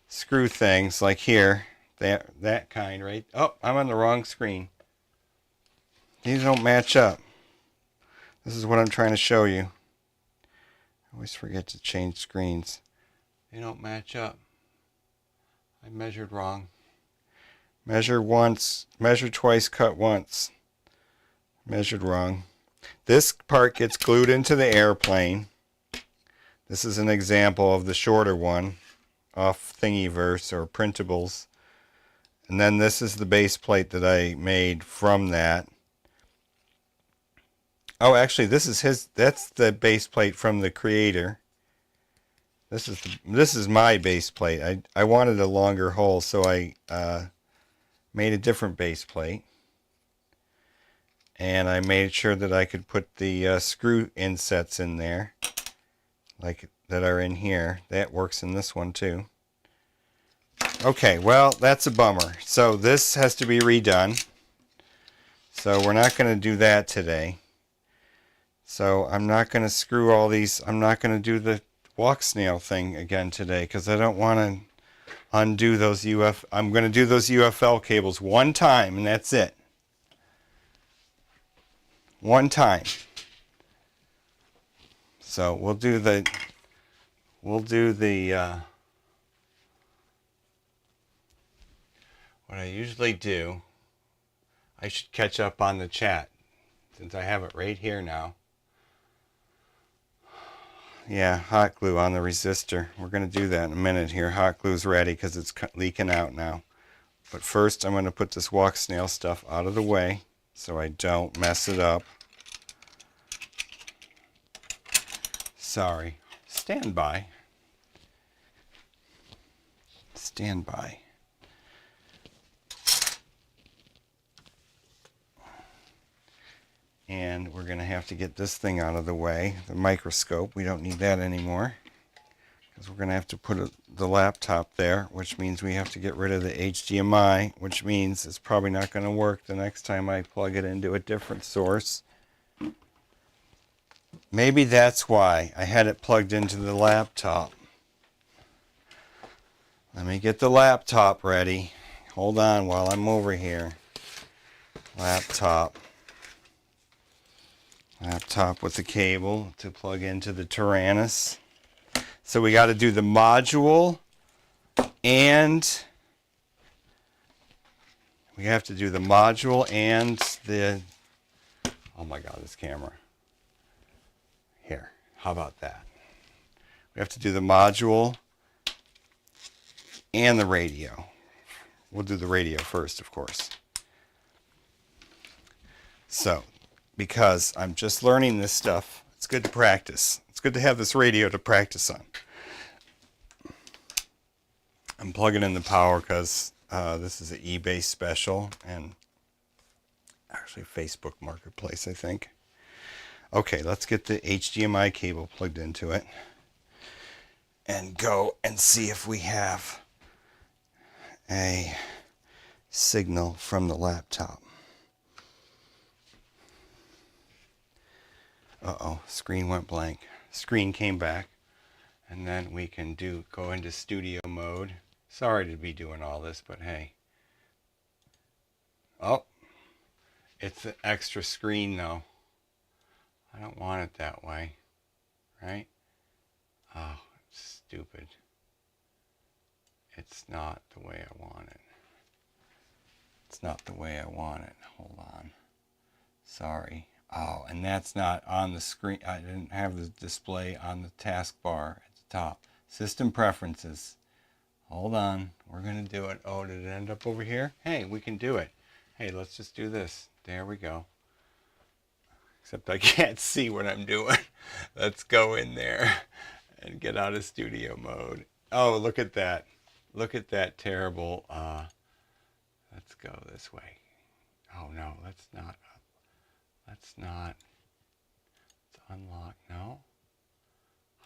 screw things like here, that kind, right? Oh, I'm on the wrong screen. These don't match up. This is what I'm trying to show you. I always forget to change screens. They don't match up. I measured wrong. Measure once, measure twice, cut once. Measured wrong. This part gets glued into the airplane. This is an example of the shorter one off Thingiverse or Printables. And then this is the base plate that I made from that. Oh, actually, this is that's the base plate from the creator. This is my base plate. I wanted a longer hole, so I made a different base plate. And I made sure that I could put the screw insets in there, like that are in here. That works in this one too. Okay, well, that's a bummer. So this has to be redone. So we're not going to do that today. So I'm not going to screw all these. I'm not going to do the walk snail thing again today because I don't want to undo those I'm going to do those UFL cables one time and that's it. One time. So we'll do the what I usually do. I should catch up on the chat since I have it right here now. Yeah, hot glue on the resistor. We're going to do that in a minute here. Hot glue's ready because it's leaking out now. But first I'm going to put this walk snail stuff out of the way so I don't mess it up. Sorry. Stand by. Stand by. And we're going to have to get this thing out of the way, the microscope. We don't need that anymore because we're going to have to put the laptop there, which means we have to get rid of the HDMI, which means it's probably not going to work the next time I plug it into a different source. Maybe that's why I had it plugged into the laptop. Let me get the laptop ready. Hold on while I'm over here. Laptop with the cable to plug into the Tyrannus. So we got to do the module and we have to do the module and the, oh my God, this camera. Here, how about that? We have to do the module and the radio. We'll do the radio first, of course. So, because I'm just learning this stuff, it's good to practice. It's good to have this radio to practice on. I'm plugging in the power because this is an eBay special and actually Facebook Marketplace, I think. Okay, let's get the HDMI cable plugged into it and go and see if we have a signal from the laptop. Uh-oh, screen went blank. Screen came back. And then we can go into studio mode. Sorry to be doing all this, but hey. Oh, it's an extra screen though. I don't want it that way, right? Oh, it's stupid. It's not the way I want it. It's not the way I want it. Hold on. Sorry. Oh, and that's not on the screen. I didn't have the display on the taskbar at the top. System preferences. Hold on. We're going to do it. Oh, did it end up over here? Hey, we can do it. Hey, let's just do this. There we go. Except I can't see what I'm doing. Let's go in there and get out of studio mode. Oh, look at that. Look at that terrible. Let's go this way. Oh, no, let's not. Let's not. Let's unlock. No?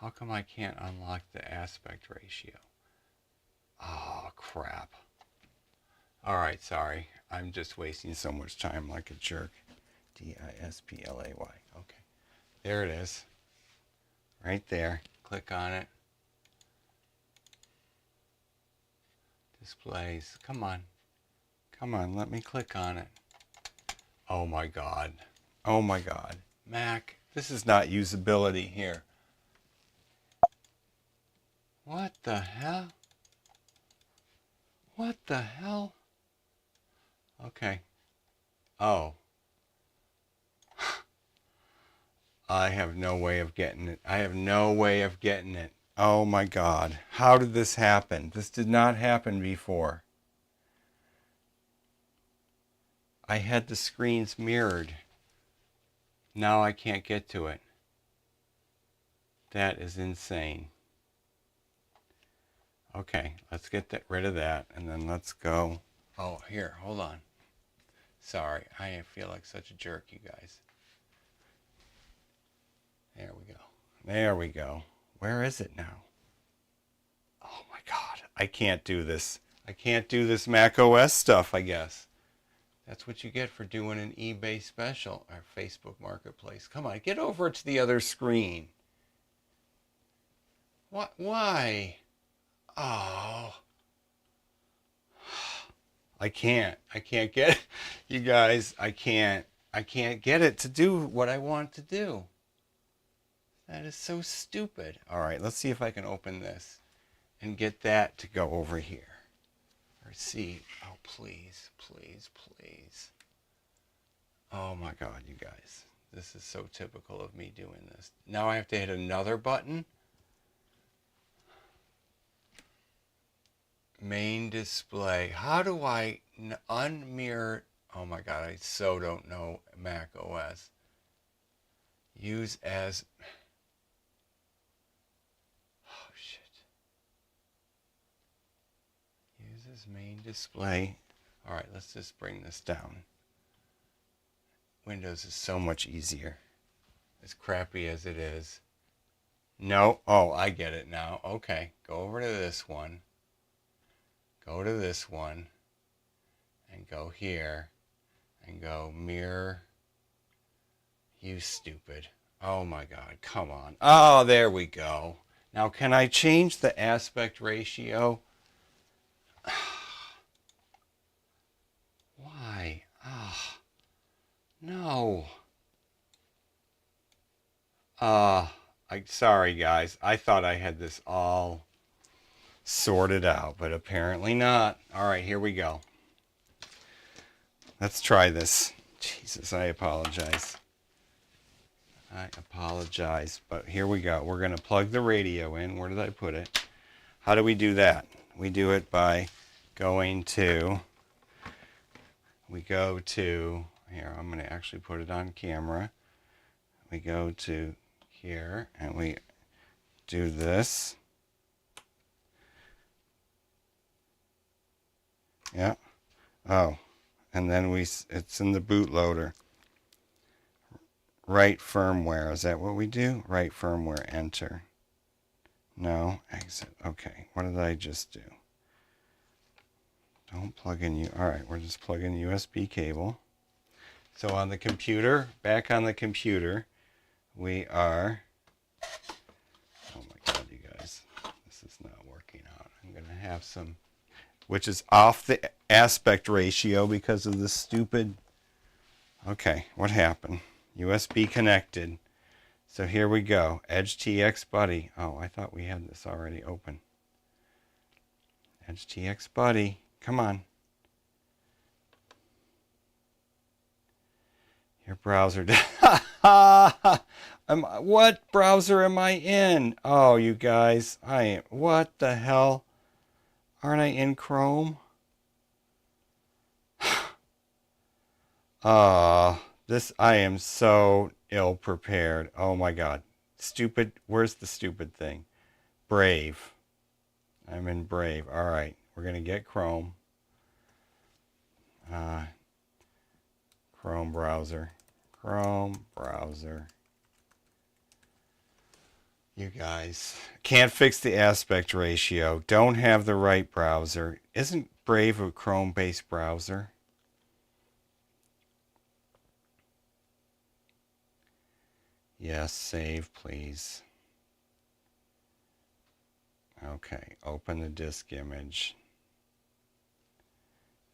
How come I can't unlock the aspect ratio? Oh, crap. All right, sorry. I'm just wasting so much time like a jerk. Display. Okay. There it is. Right there. Click on it. Displays. Come on. Come on, let me click on it. Oh my God. Oh my God. Mac, this is not usability here. What the hell? What the hell? Okay. Oh. I have no way of getting it. I have no way of getting it. Oh my God. How did this happen? This did not happen before. I had the screens mirrored. Now I can't get to it. That is insane. Okay, let's get rid of that, and then let's go. Oh, here, hold on. Sorry, I feel like such a jerk, you guys. There we go. There we go. Where is it now? Oh my God, I can't do this. I can't do this Mac OS stuff, I guess. That's what you get for doing an eBay special or Facebook Marketplace. Come on, get over to the other screen. What? Why? Oh. I can't get it. You guys, I can't get it to do what I want to do. That is so stupid. All right, let's see if I can open this and get that to go over here. Or see. Oh, please, please, please. Oh my God, you guys. This is so typical of me doing this. Now I have to hit another button. Main display. How do I unmirror? Oh my God, I so don't know Mac OS. Use as. Oh shit. Use as main display. All right, let's just bring this down. Windows is so much easier. As crappy as it is. No. Oh, I get it now. Okay, go over to this one. Go to this one and go here and go mirror. You stupid. Oh my God, come on. Oh, there we go. Now, can I change the aspect ratio? Why? Ah, no. Sorry guys. I thought I had this all sorted out, but apparently not. All right, here we go. Let's try this. Jesus, I apologize. I apologize, but here we go. We're going to plug the radio in. Where did I put it? How do we do that? We do it by going to, here, I'm going to actually put it on camera. We go to here, and we do this. Yeah. Oh, and then it's in the bootloader. Write firmware. Is that what we do? Write firmware. Enter. No. Exit. Okay. What did I just do? Don't plug in you. All right. We're just plugging the USB cable. So on the computer, back on the computer, we are. Oh my God, you guys. This is not working out. I'm going to have some. Which is off the aspect ratio because of the stupid. Okay, what happened? USB connected. So here we go. Edge TX Buddy. Oh, I thought we had this already open. Edge TX Buddy. Come on. Your browser. What browser am I in? Oh, you guys. What the hell? Aren't I in Chrome? I am so ill prepared. Oh my God. Stupid. Where's the stupid thing? Brave. I'm in Brave. All right. We're going to get Chrome. Chrome browser. Chrome browser. You guys can't fix the aspect ratio. Don't have the right browser. Isn't Brave a Chrome-based browser? Yes, save, please. Okay, open the disk image.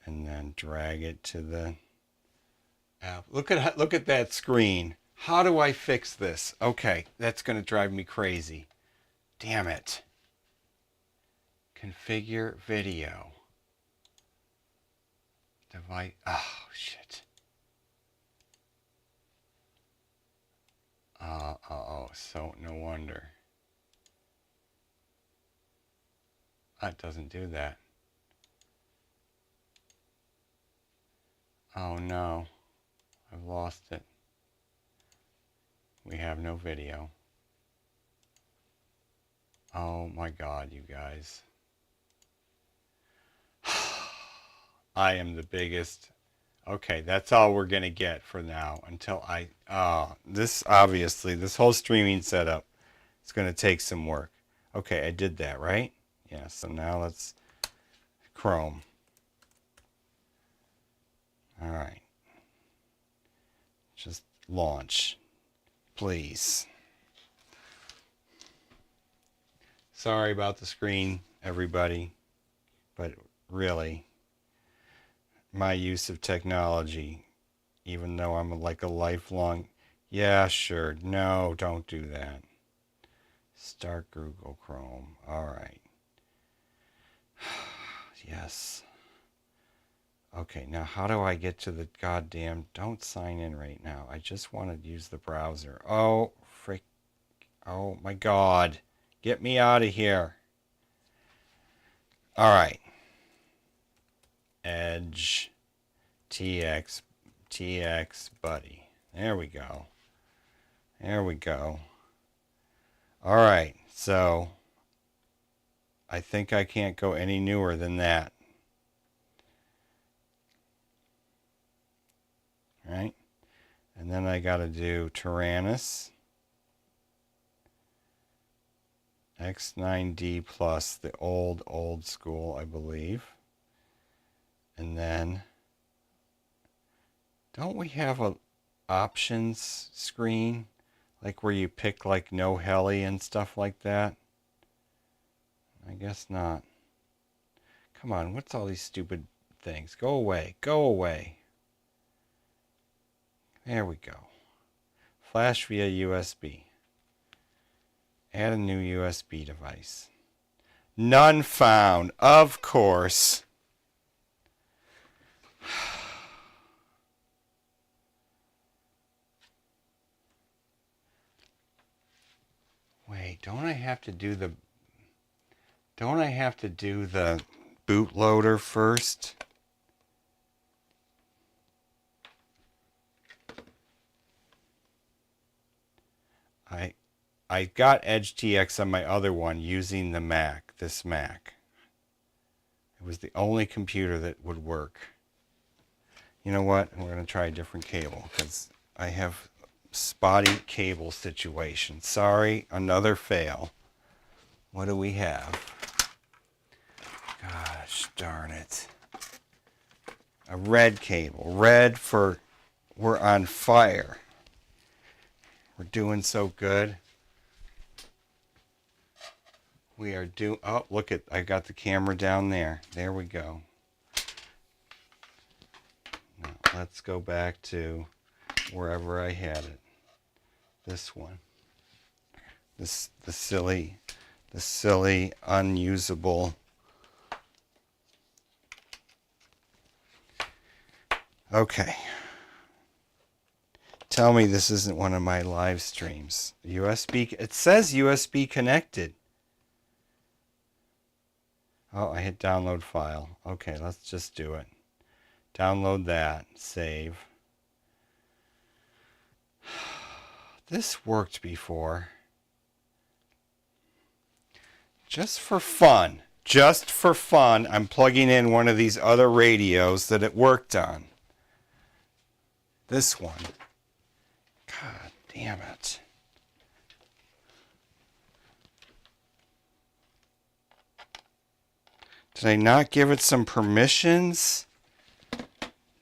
And then drag it to the app. Look at that screen. How do I fix this? Okay, that's going to drive me crazy. Damn it. Configure video. Device. Oh, shit. So no wonder. That doesn't do that. Oh no. I've lost it. We have no video. Oh my God, you guys. I am the biggest. Okay, that's all we're going to get for now until this obviously, this whole streaming setup is going to take some work. Okay, I did that, right? Yeah, so now let's Chrome. All right. Just launch, please. Sorry about the screen, everybody, but really, my use of technology, even though I'm like a lifelong, yeah, sure, no, don't do that. Start Google Chrome. All right. Yes. Okay, now how do I get to the goddamn, don't sign in right now. I just want to use the browser. Oh, frick. Oh my God. Get me out of here. All right. Edge TX buddy. There we go. There we go. All right. So I think I can't go any newer than that. Right? And then I got to do Tyrannus X9D plus, the old school, I believe. And then, don't we have a options screen, like where you pick like no heli and stuff like that? I guess not. Come on, what's all these stupid things? Go away, go away. There we go. Flash via USB. Add a new USB device. None found, of course. Wait, don't I have to do the bootloader first? I got Edge TX on my other one using the Mac, this Mac. It was the only computer that would work. You know what? We're going to try a different cable because I have spotty cable situation. Sorry, another fail. What do we have? Gosh darn it. A red cable. Red for we're on fire. We're doing so good. We are doing, oh, look at, I got the camera down there. There we go. Now, let's go back to wherever I had it. This one. The silly, unusable. Okay. Tell me this isn't one of my live streams. USB, it says USB connected. Oh, I hit download file. Okay, let's just do it. Download that. Save. This worked before. Just for fun. Just for fun, I'm plugging in one of these other radios that it worked on. This one. God damn it. Did I not give it some permissions?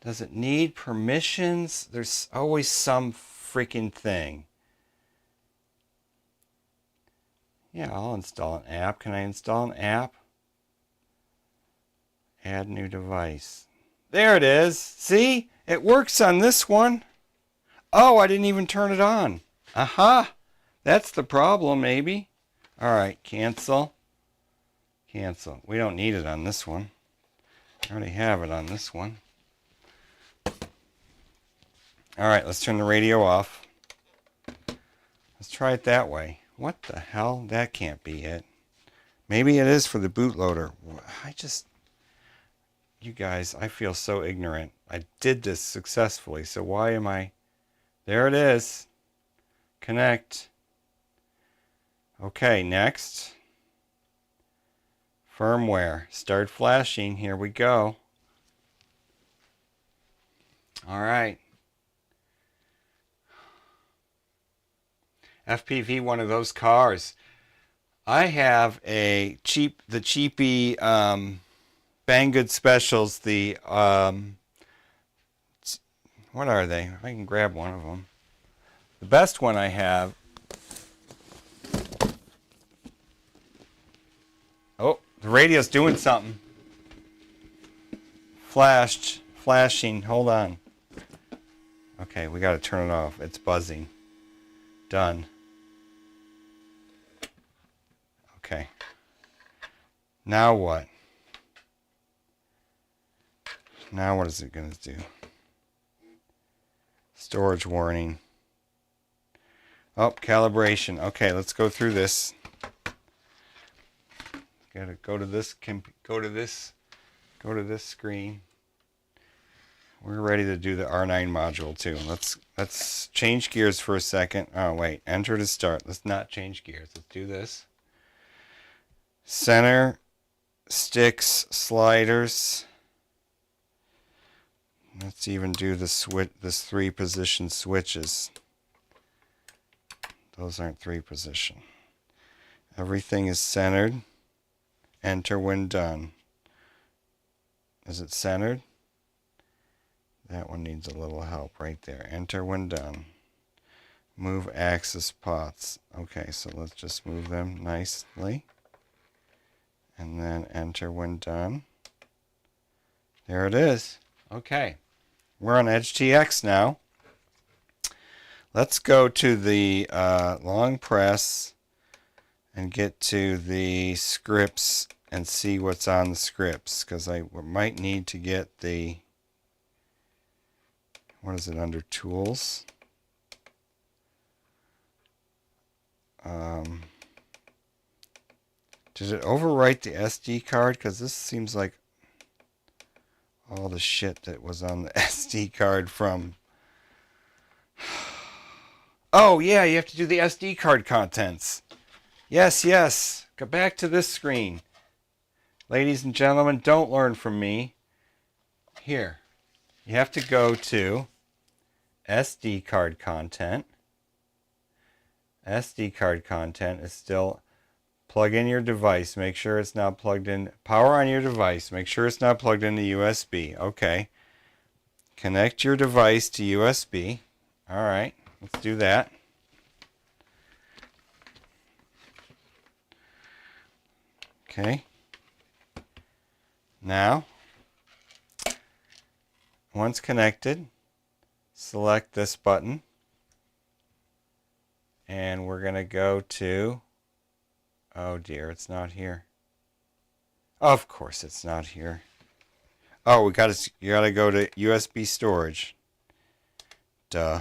Does it need permissions? There's always some freaking thing. Yeah, I'll install an app. Can I install an app? Add new device. There it is. See? It works on this one. Oh, I didn't even turn it on. Aha! That's the problem, maybe. All right, cancel. Cancel. We don't need it on this one. I already have it on this one. All right, let's turn the radio off. Let's try it that way. What the hell? That can't be it. Maybe it is for the bootloader. You guys, I feel so ignorant. I did this successfully, so why am I... There it is. Connect. Okay, next. Firmware. Start flashing. Here we go. All right. FPV, one of those cars. I have the cheapy Banggood Specials. The what are they? I can grab one of them. The best one I have. Oh, the radio's doing something. Flashing. Hold on. Okay, we got to turn it off. It's buzzing. Done. Okay. Now what? Now what is it going to do? Storage warning. Oh, calibration. Okay, let's go through this. Gotta go to this. Go to this screen. We're ready to do the R9 module too. Let's change gears for a second. Oh wait, enter to start. Let's not change gears. Let's do this. Center, sticks, sliders. Let's even do the switch. This 3 position switches. Those aren't 3 position. Everything is centered. Enter when done. Is it centered? That one needs a little help right there. Enter when done. Move axis pots. Okay, so let's just move them nicely. And then enter when done. There it is. Okay. We're on Edge TX now. Let's go to the long press and get to the scripts and see what's on the scripts, because I might need to get the, what is it, under tools? Did it overwrite the SD card? Because this seems like all the shit that was on the SD card from... Oh, yeah, you have to do the SD card contents. Yes. Go back to this screen. Ladies and gentlemen, don't learn from me. Here. You have to go to SD card content. SD card content is still... Plug in your device. Make sure it's not plugged in. Power on your device. Make sure it's not plugged into USB. Okay. Connect your device to USB. All right. Let's do that. Okay. Now, once connected, select this button. And we're going to go to... Oh dear, it's not here. Of course it's not here. Oh, you gotta go to USB storage. Duh.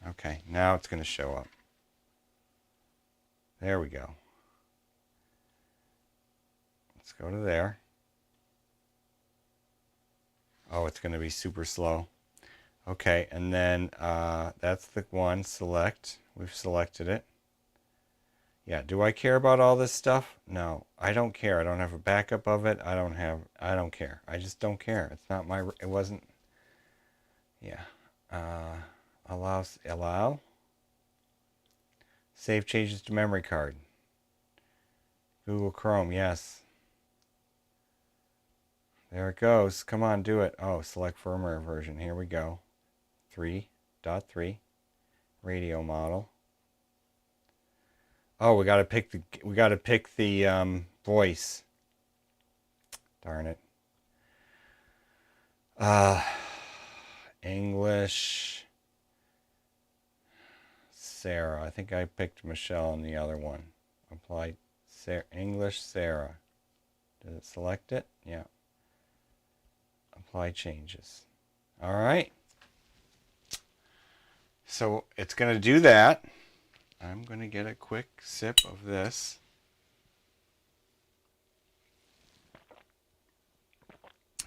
Okay, now it's gonna show up. There we go. Let's go to there. Oh, it's gonna be super slow. Okay, and then that's the one. Select. We've selected it. Yeah, do I care about all this stuff? No, I don't care. I don't have a backup of it. I don't care. I just don't care. It's not my, it wasn't, yeah. Allow. Save changes to memory card. Google Chrome, yes. There it goes. Come on, do it. Oh, select firmware version. Here we go. 3.3. Radio model. Oh, we gotta pick the voice. Darn it. English Sarah. I think I picked Michelle on the other one. Apply English Sarah. Did it select it? Yeah. Apply changes. All right. So it's going to do that. I'm going to get a quick sip of this.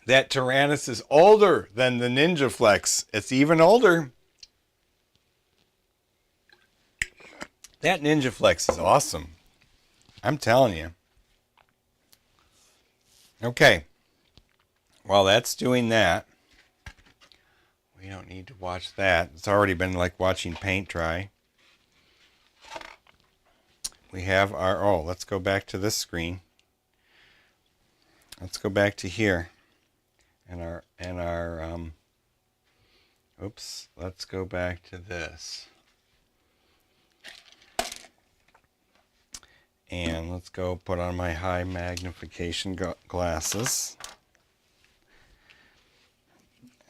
That Tyrannus is older than the Ninja Flex. It's even older. That Ninja Flex is awesome. I'm telling you. Okay. While that's doing that, we don't need to watch that. It's already been like watching paint dry. We have our, oh, let's go back to this screen. Let's go back to here. Oops, let's go back to this. And let's go put on my high magnification glasses.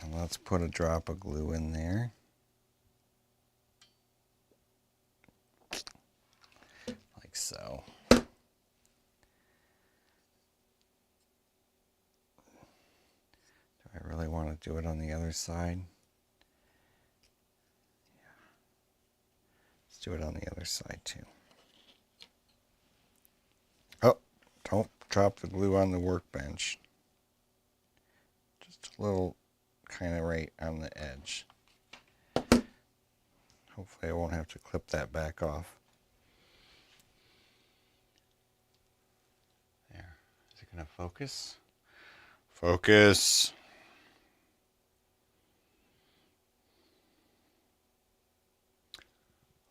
And let's put a drop of glue in there. Like so. Do I really want to do it on the other side? Yeah. Let's do it on the other side too. Oh, don't drop the glue on the workbench. Just a little kind of right on the edge. Hopefully I won't have to clip that back off. There. Is it going to focus? Focus.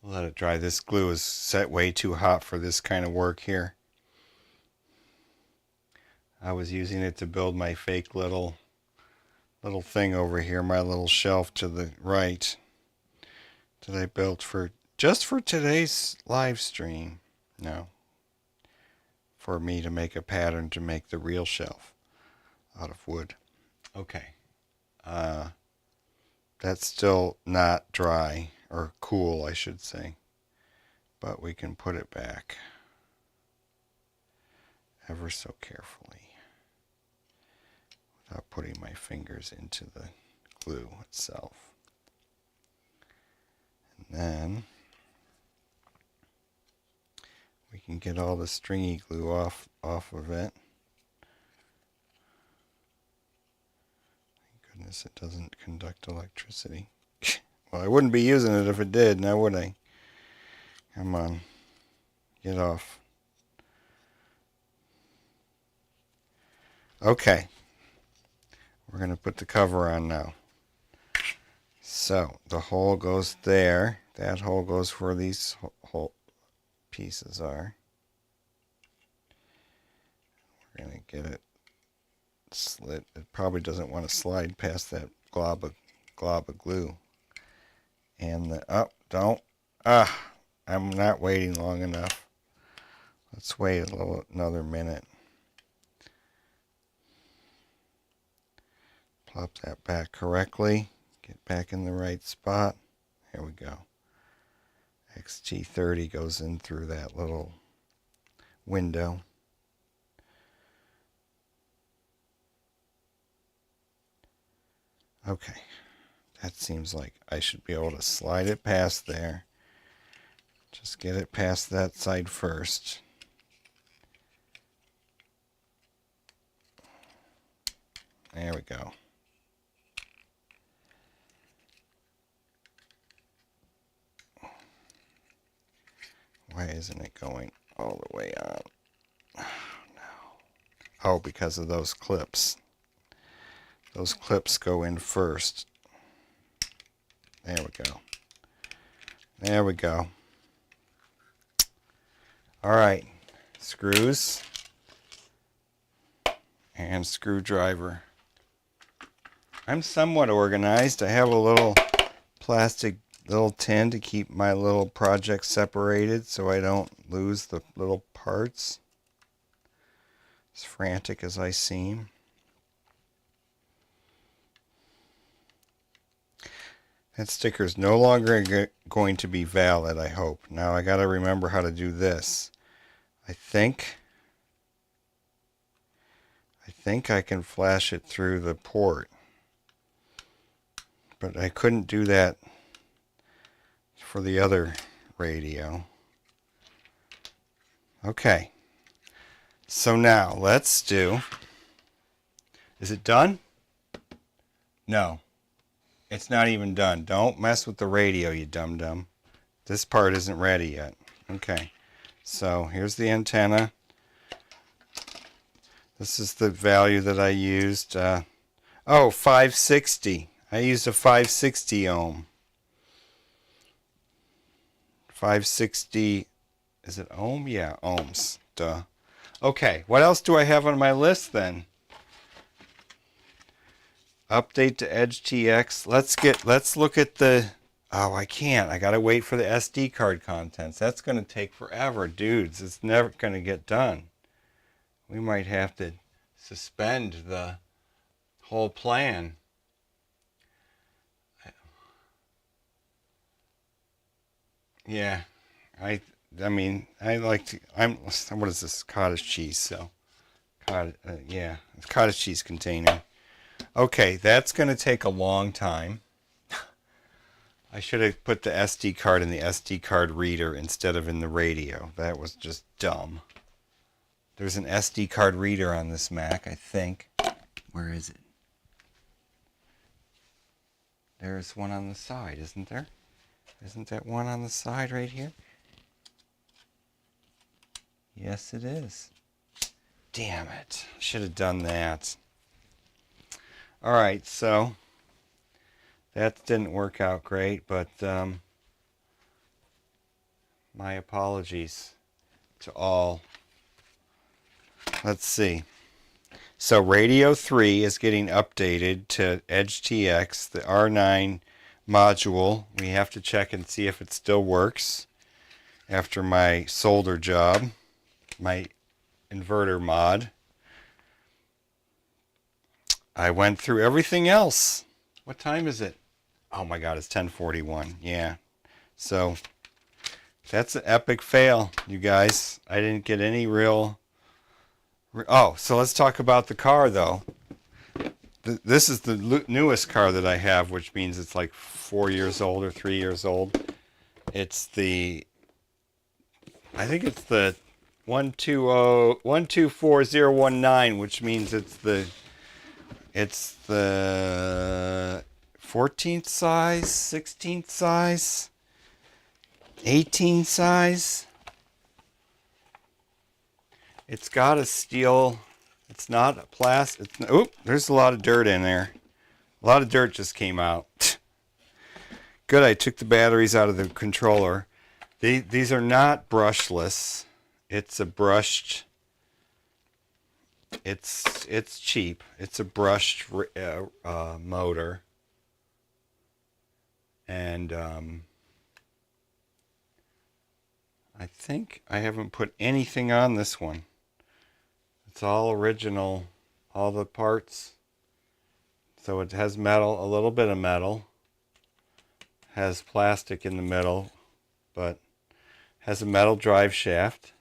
Let it dry. This glue is set way too hot for this kind of work here. I was using it to build my fake little thing over here, my little shelf to the right that I built just for today's live stream. No. For me to make a pattern to make the real shelf out of wood. Okay. That's still not dry, or cool, I should say. But we can put it back ever so carefully without putting my fingers into the glue itself. And then we can get all the stringy glue off of it. Thank goodness it doesn't conduct electricity. Well, I wouldn't be using it if it did, now would I? Come on, get off. Okay, we're going to put the cover on now. So the hole goes there. That hole goes where these hole pieces are. We're going to get it slit. It probably doesn't want to slide past that glob of glue. And I'm not waiting long enough. Let's wait another minute. Plop that back correctly. Get back in the right spot. There we go. XT30 goes in through that little window. Okay. That seems like I should be able to slide it past there. Just get it past that side first. There we go. Why isn't it going all the way on? Oh, no. Oh, because of those clips. Those clips go in first. There we go. There we go. All right. Screws and screwdriver. I'm somewhat organized. I have a little plastic little tin to keep my little projects separated so I don't lose the little parts. As frantic as I seem. That sticker is no longer going to be valid, I hope. Now I got to remember how to do this. I think I can flash it through the port. But I couldn't do that for the other radio. Okay. So now let's do... Is it done? No. It's not even done. Don't mess with the radio, you dum-dum. This part isn't ready yet. Okay. So here's the antenna. This is the value that I used. 560. I used a 560 ohm. 560, is it ohm? Yeah, ohms. Duh. Okay, what else do I have on my list then? Update to Edge TX. Let's look at the... Oh, I can't. I gotta wait for the SD card contents. That's gonna take forever, dudes. It's never gonna get done. We might have to suspend the whole plan. Yeah, I mean, I like to... what is this? Cottage cheese. So, yeah, it's cottage cheese container. Okay, that's going to take a long time. I should have put the SD card in the SD card reader instead of in the radio. That was just dumb. There's an SD card reader on this Mac, I think. Where is it? There's one on the side, isn't there? Isn't that one on the side right here? Yes, it is. Damn it. Should have done that. Alright, so that didn't work out great, but my apologies to all. Let's see. So Radio 3 is getting updated to Edge TX, the R9 module. We have to check and see if it still works after my solder job, my inverter mod. I went through everything else. What time is it? Oh my god, it's 10:41. Yeah. So that's an epic fail, you guys. I didn't get any real... Oh, so let's talk about the car though. This is the newest car that I have, which means it's like 4 years old or 3 years old. It's the... I think it's the 124019, which means it's the 14th size, 16th size, 18th size. It's got a steel, it's not a plastic. Oop, there's a lot of dirt in there. A lot of dirt just came out. Good, I took the batteries out of the controller. These are not brushless. It's a brushed... It's cheap. It's a brushed motor, and I think I haven't put anything on this one. It's all original, all the parts. So it has metal, a little bit of metal, has plastic in the middle, but has a metal drive shaft.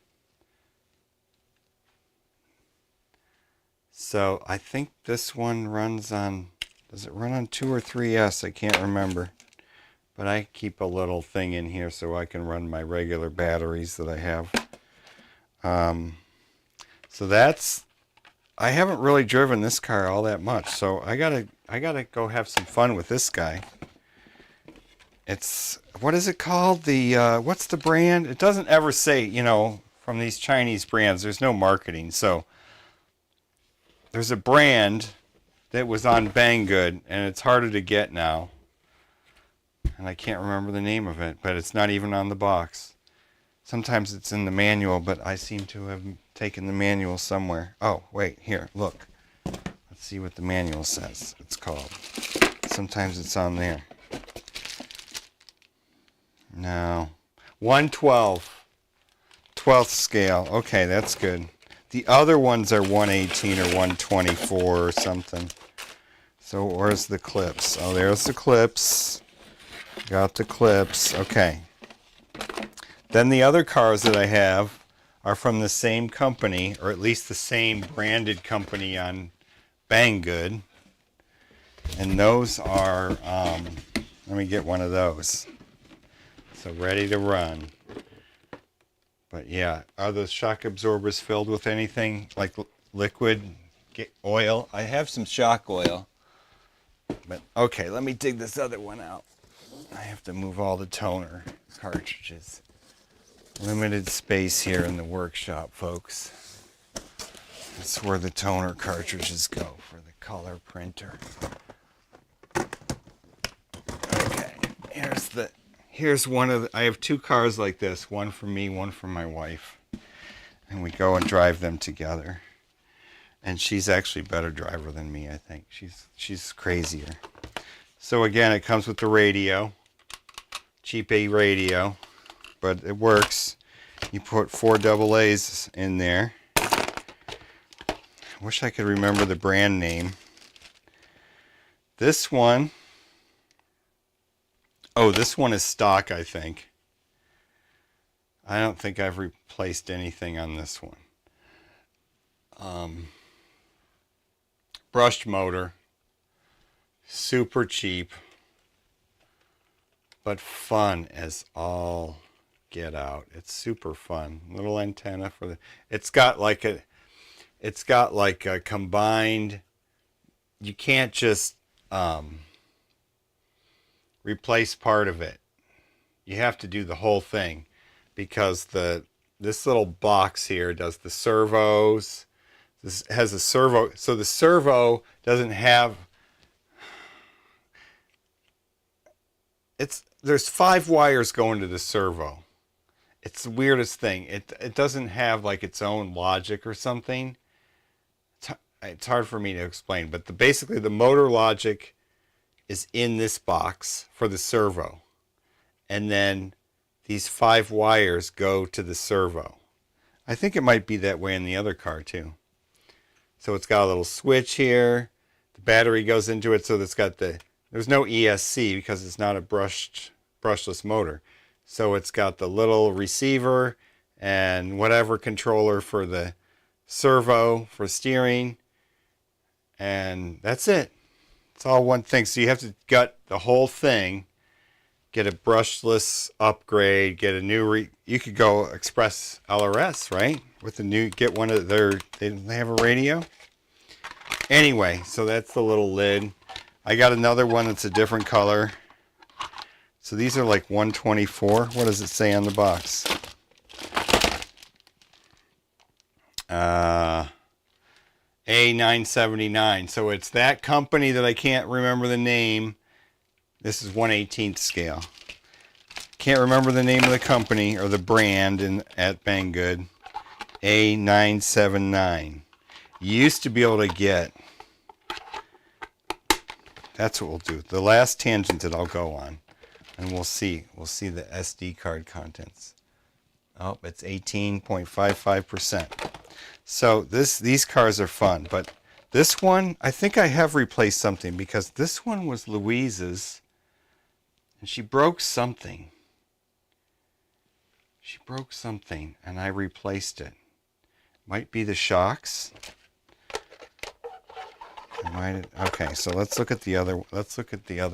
So I think this one runs on, does it run on 2 or 3S? I can't remember. But I keep a little thing in here so I can run my regular batteries that I have. So that's, I haven't really driven this car all that much, so I gotta go have some fun with this guy. It's, what is it called? What's the brand? It doesn't ever say, you know, from these Chinese brands. There's no marketing, so... There's a brand that was on Banggood, and it's harder to get now. And I can't remember the name of it, but it's not even on the box. Sometimes it's in the manual, but I seem to have taken the manual somewhere. Oh, wait, here, look. Let's see what the manual says it's called. Sometimes it's on there. No. 112. 1/12 scale. Okay, that's good. The other ones are 118 or 124 or something. So where's the clips? Oh, there's the clips. Got the clips. Okay. Then the other cars that I have are from the same company, or at least the same branded company on Banggood. And those are, let me get one of those. So ready to run. But yeah, are those shock absorbers filled with anything like liquid oil? I have some shock oil. But okay, let me dig this other one out. I have to move all the toner cartridges. Limited space here in the workshop, folks. That's where the toner cartridges go for the color printer. Okay, here's one of the, I have two cars like this, one for me, one for my wife. And we go and drive them together. And she's actually a better driver than me, I think. She's crazier. So again, it comes with the radio. Cheap A radio. But it works. You put 4 AA's in there. I wish I could remember the brand name. This one, oh, this one is stock, I think. I don't think I've replaced anything on this one. Brushed motor, super cheap, but fun as all get out. It's super fun. Little antenna for the, it's got like a combined, you can't just replace part of it. You have to do the whole thing, because this little box here does the servos. This has a servo, so the servo doesn't have, there's 5 wires going to the servo. It's the weirdest thing. It doesn't have like its own logic or something. It's hard for me to explain, but basically the motor logic is in this box for the servo. And then these 5 wires go to the servo. I think it might be that way in the other car too. So it's got a little switch here. The battery goes into it, so it's got there's no ESC because it's not a brushless motor. So it's got the little receiver and whatever controller for the servo for steering. And that's it. It's all one thing. So you have to gut the whole thing, get a brushless upgrade, get a new, you could go Express LRS, right? With the new, get one of they have a radio. Anyway, so that's the little lid. I got another one that's a different color. So these are like 124. What does it say on the box? A979. So it's that company that I can't remember the name. This is 1/18 scale. Can't remember the name of the company or the brand at Banggood. A979. You used to be able to get, that's what we'll do. The last tangent that I'll go on, and we'll see the SD card contents. Oh, it's 18.55%. So these cars are fun, but this one, I think I have replaced something, because this one was Louise's, and she broke something. She broke something, and I replaced it. Might be the shocks. Okay, so let's look at the other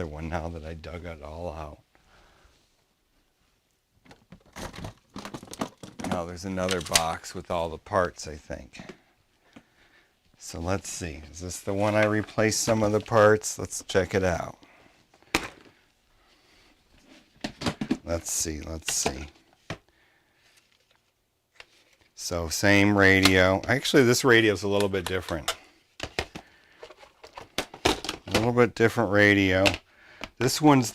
one now that I dug it all out. Now there's another box with all the parts, I think. So let's see. Is this the one I replaced some of the parts? Let's check it out. Let's see. So same radio. Actually, this radio is a little bit different. A little bit different radio. This one's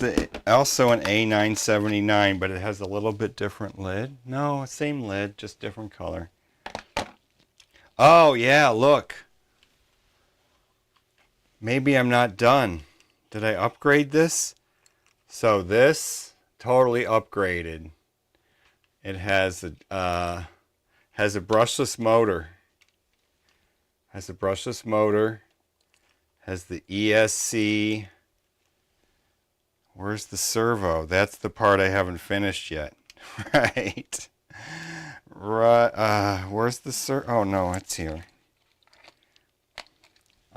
also an A979, but it has a little bit different lid. No, same lid, just different color. Oh yeah, look. Maybe I'm not done. Did I upgrade this? So this totally upgraded. It has has a brushless motor. Has a brushless motor. Has the ESC. Where's the servo? That's the part I haven't finished yet. Right. Right. Where's the servo? Oh no, it's here.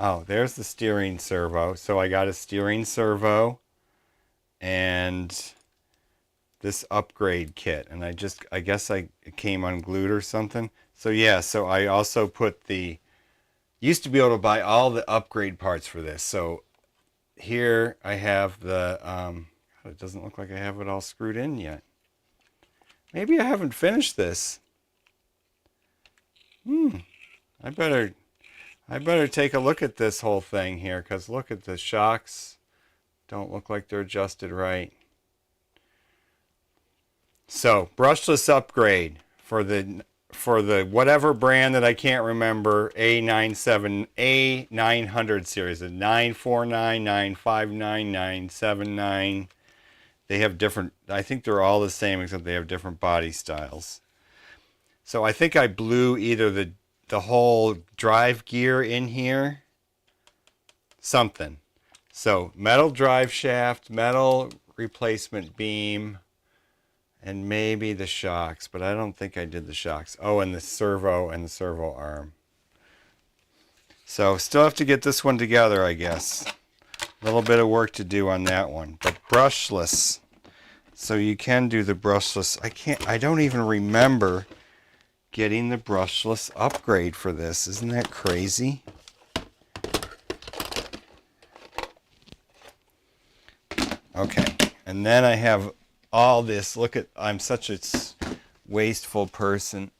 Oh, there's the steering servo. So I got a steering servo and this upgrade kit. And I guess it came unglued or something. So yeah, so I also put used to be able to buy all the upgrade parts for this. So here I have the, it doesn't look like I have it all screwed in yet. Maybe I haven't finished this. I better take a look at this whole thing here, because look at the shocks. Don't look like they're adjusted right. So, brushless upgrade for the whatever brand that I can't remember, A900 series, the 949, 959, 979. They have different, I think they're all the same except they have different body styles. So I think I blew either the whole drive gear in here, something. So metal drive shaft, metal replacement beam, and maybe the shocks, but I don't think I did the shocks. Oh, and the servo arm. So still have to get this one together, I guess. A little bit of work to do on that one, but brushless. So you can do the brushless. I don't even remember getting the brushless upgrade for this. Isn't that crazy? Okay, and then I have all this. Look at, I'm such a wasteful person.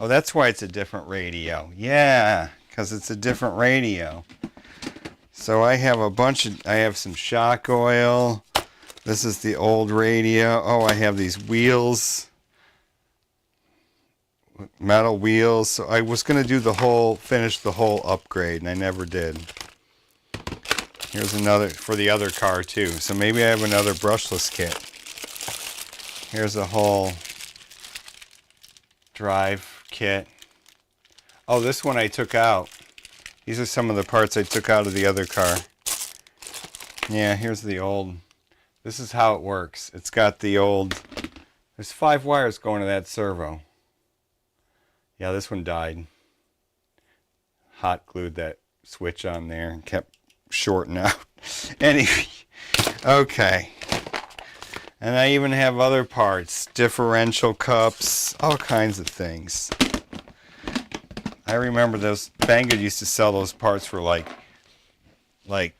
Oh, that's why it's a different radio. Yeah, because it's a different radio. So I have I have some shock oil. This is the old radio. Oh, I have these wheels. Metal wheels. So I was going to do finish the whole upgrade, and I never did. Here's another for the other car too. So maybe I have another brushless kit. Here's a whole drive kit. Oh, this one I took out. These are some of the parts I took out of the other car. Yeah, here's the old. This is how it works. It's got the old. There's 5 wires going to that servo. Yeah, this one died. Hot glued that switch on there and kept shorting out. Anyway, okay. And I even have other parts, differential cups, all kinds of things. I remember those, Banggood used to sell those parts for like, I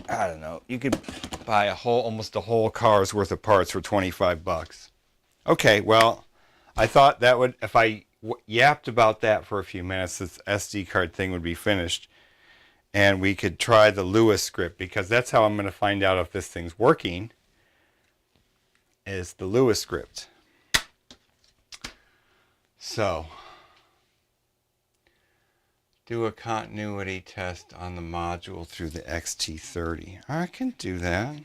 don't know, you could buy almost a whole car's worth of parts for 25 bucks. Okay, well, I thought that would, if I yapped about that for a few minutes, this SD card thing would be finished. And we could try the Lewis script, because that's how I'm going to find out if this thing's working, is the Lewis script. So, do a continuity test on the module through the XT30. I can do that.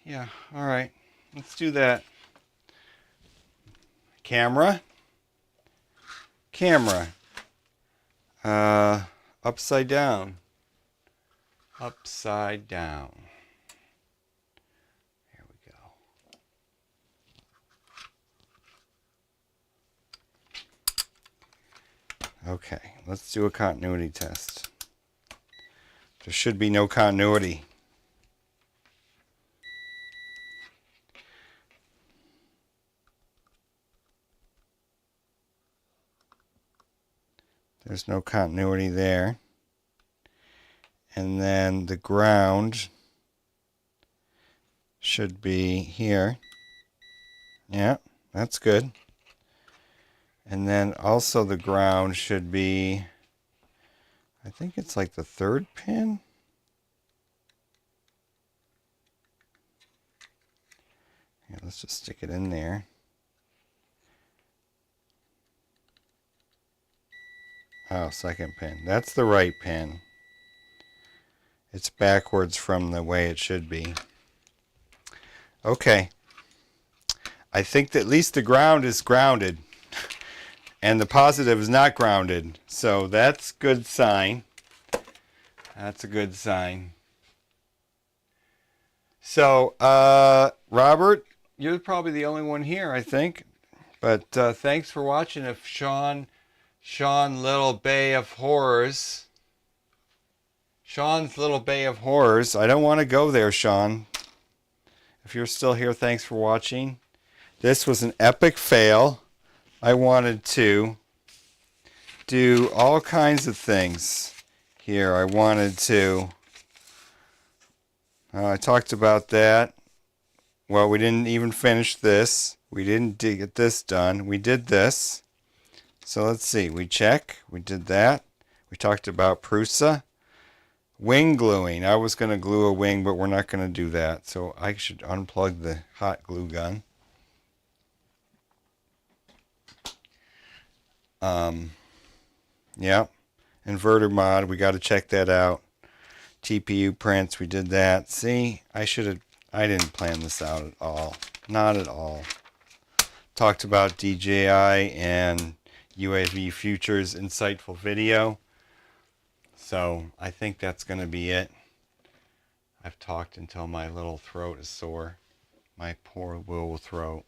Yeah, all right. Let's do that. Camera. Upside down. Upside down. Here we go. Okay, let's do a continuity test. There should be no continuity. There's no continuity there. And then the ground should be here. Yeah, that's good. And then also the ground should be, I think it's like the 3rd pin. Yeah, let's just stick it in there. Oh, 2nd pin. That's the right pin. It's backwards from the way it should be. Okay. I think that at least the ground is grounded and the positive is not grounded. So that's a good sign. That's a good sign. So, Robert, you're probably the only one here, I think. But thanks for watching. If Sean Little Bay of Horrors, Sean's Little Bay of Horrors. I don't want to go there, Sean. If you're still here, thanks for watching. This was an epic fail. I wanted to do all kinds of things here. I wanted to... I talked about that. Well, we didn't even finish this. We didn't get this done. We did this. So let's see. We check. We did that. We talked about Prusa. Wing gluing. I was going to glue a wing, but we're not going to do that. So I should unplug the hot glue gun. Yeah. Inverter mod. We got to check that out. TPU prints. We did that. See, I didn't plan this out at all. Not at all. Talked about DJI and UAV Futures insightful video. So I think that's going to be it. I've talked until my little throat is sore. My poor little throat.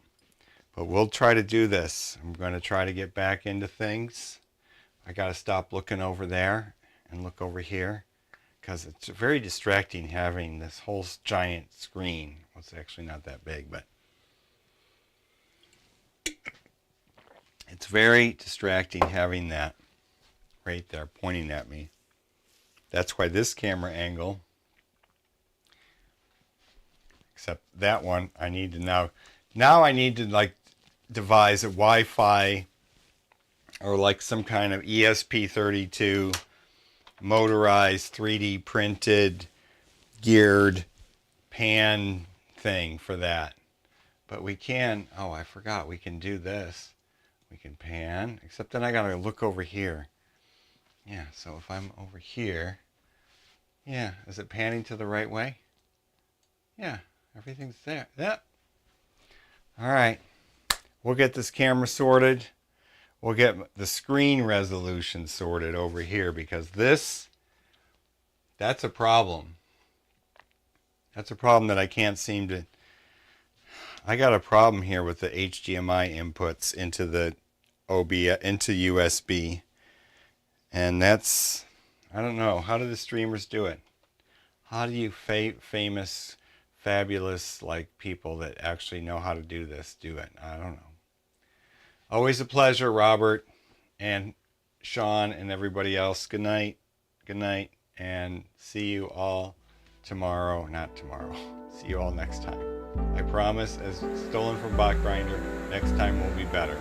But we'll try to do this. I'm going to try to get back into things. I got to stop looking over there and look over here, because it's very distracting having this whole giant screen. Well, it's actually not that big, but it's very distracting having that right there pointing at me. That's why this camera angle, except that one, I need to now I need to like devise a Wi-Fi or like some kind of ESP32 motorized 3D printed geared pan thing for that. But we can, oh, I forgot, we can do this. We can pan, except then I gotta look over here. Yeah, so if I'm over here, yeah, is it panning to the right way? Yeah, everything's there. Yep. All right, we'll get this camera sorted. We'll get the screen resolution sorted over here, because that's a problem. That's a problem that I can't seem to... I got a problem here with the HDMI inputs into the into USB. And that's, I don't know, how do the streamers do it? How do you famous, fabulous, like people that actually know how to do this do it? I don't know. Always a pleasure, Robert and Sean and everybody else. Good night. Good night. And see you all tomorrow. Not tomorrow. See you all next time. I promise, as stolen from Bot Grinder, next time will be better.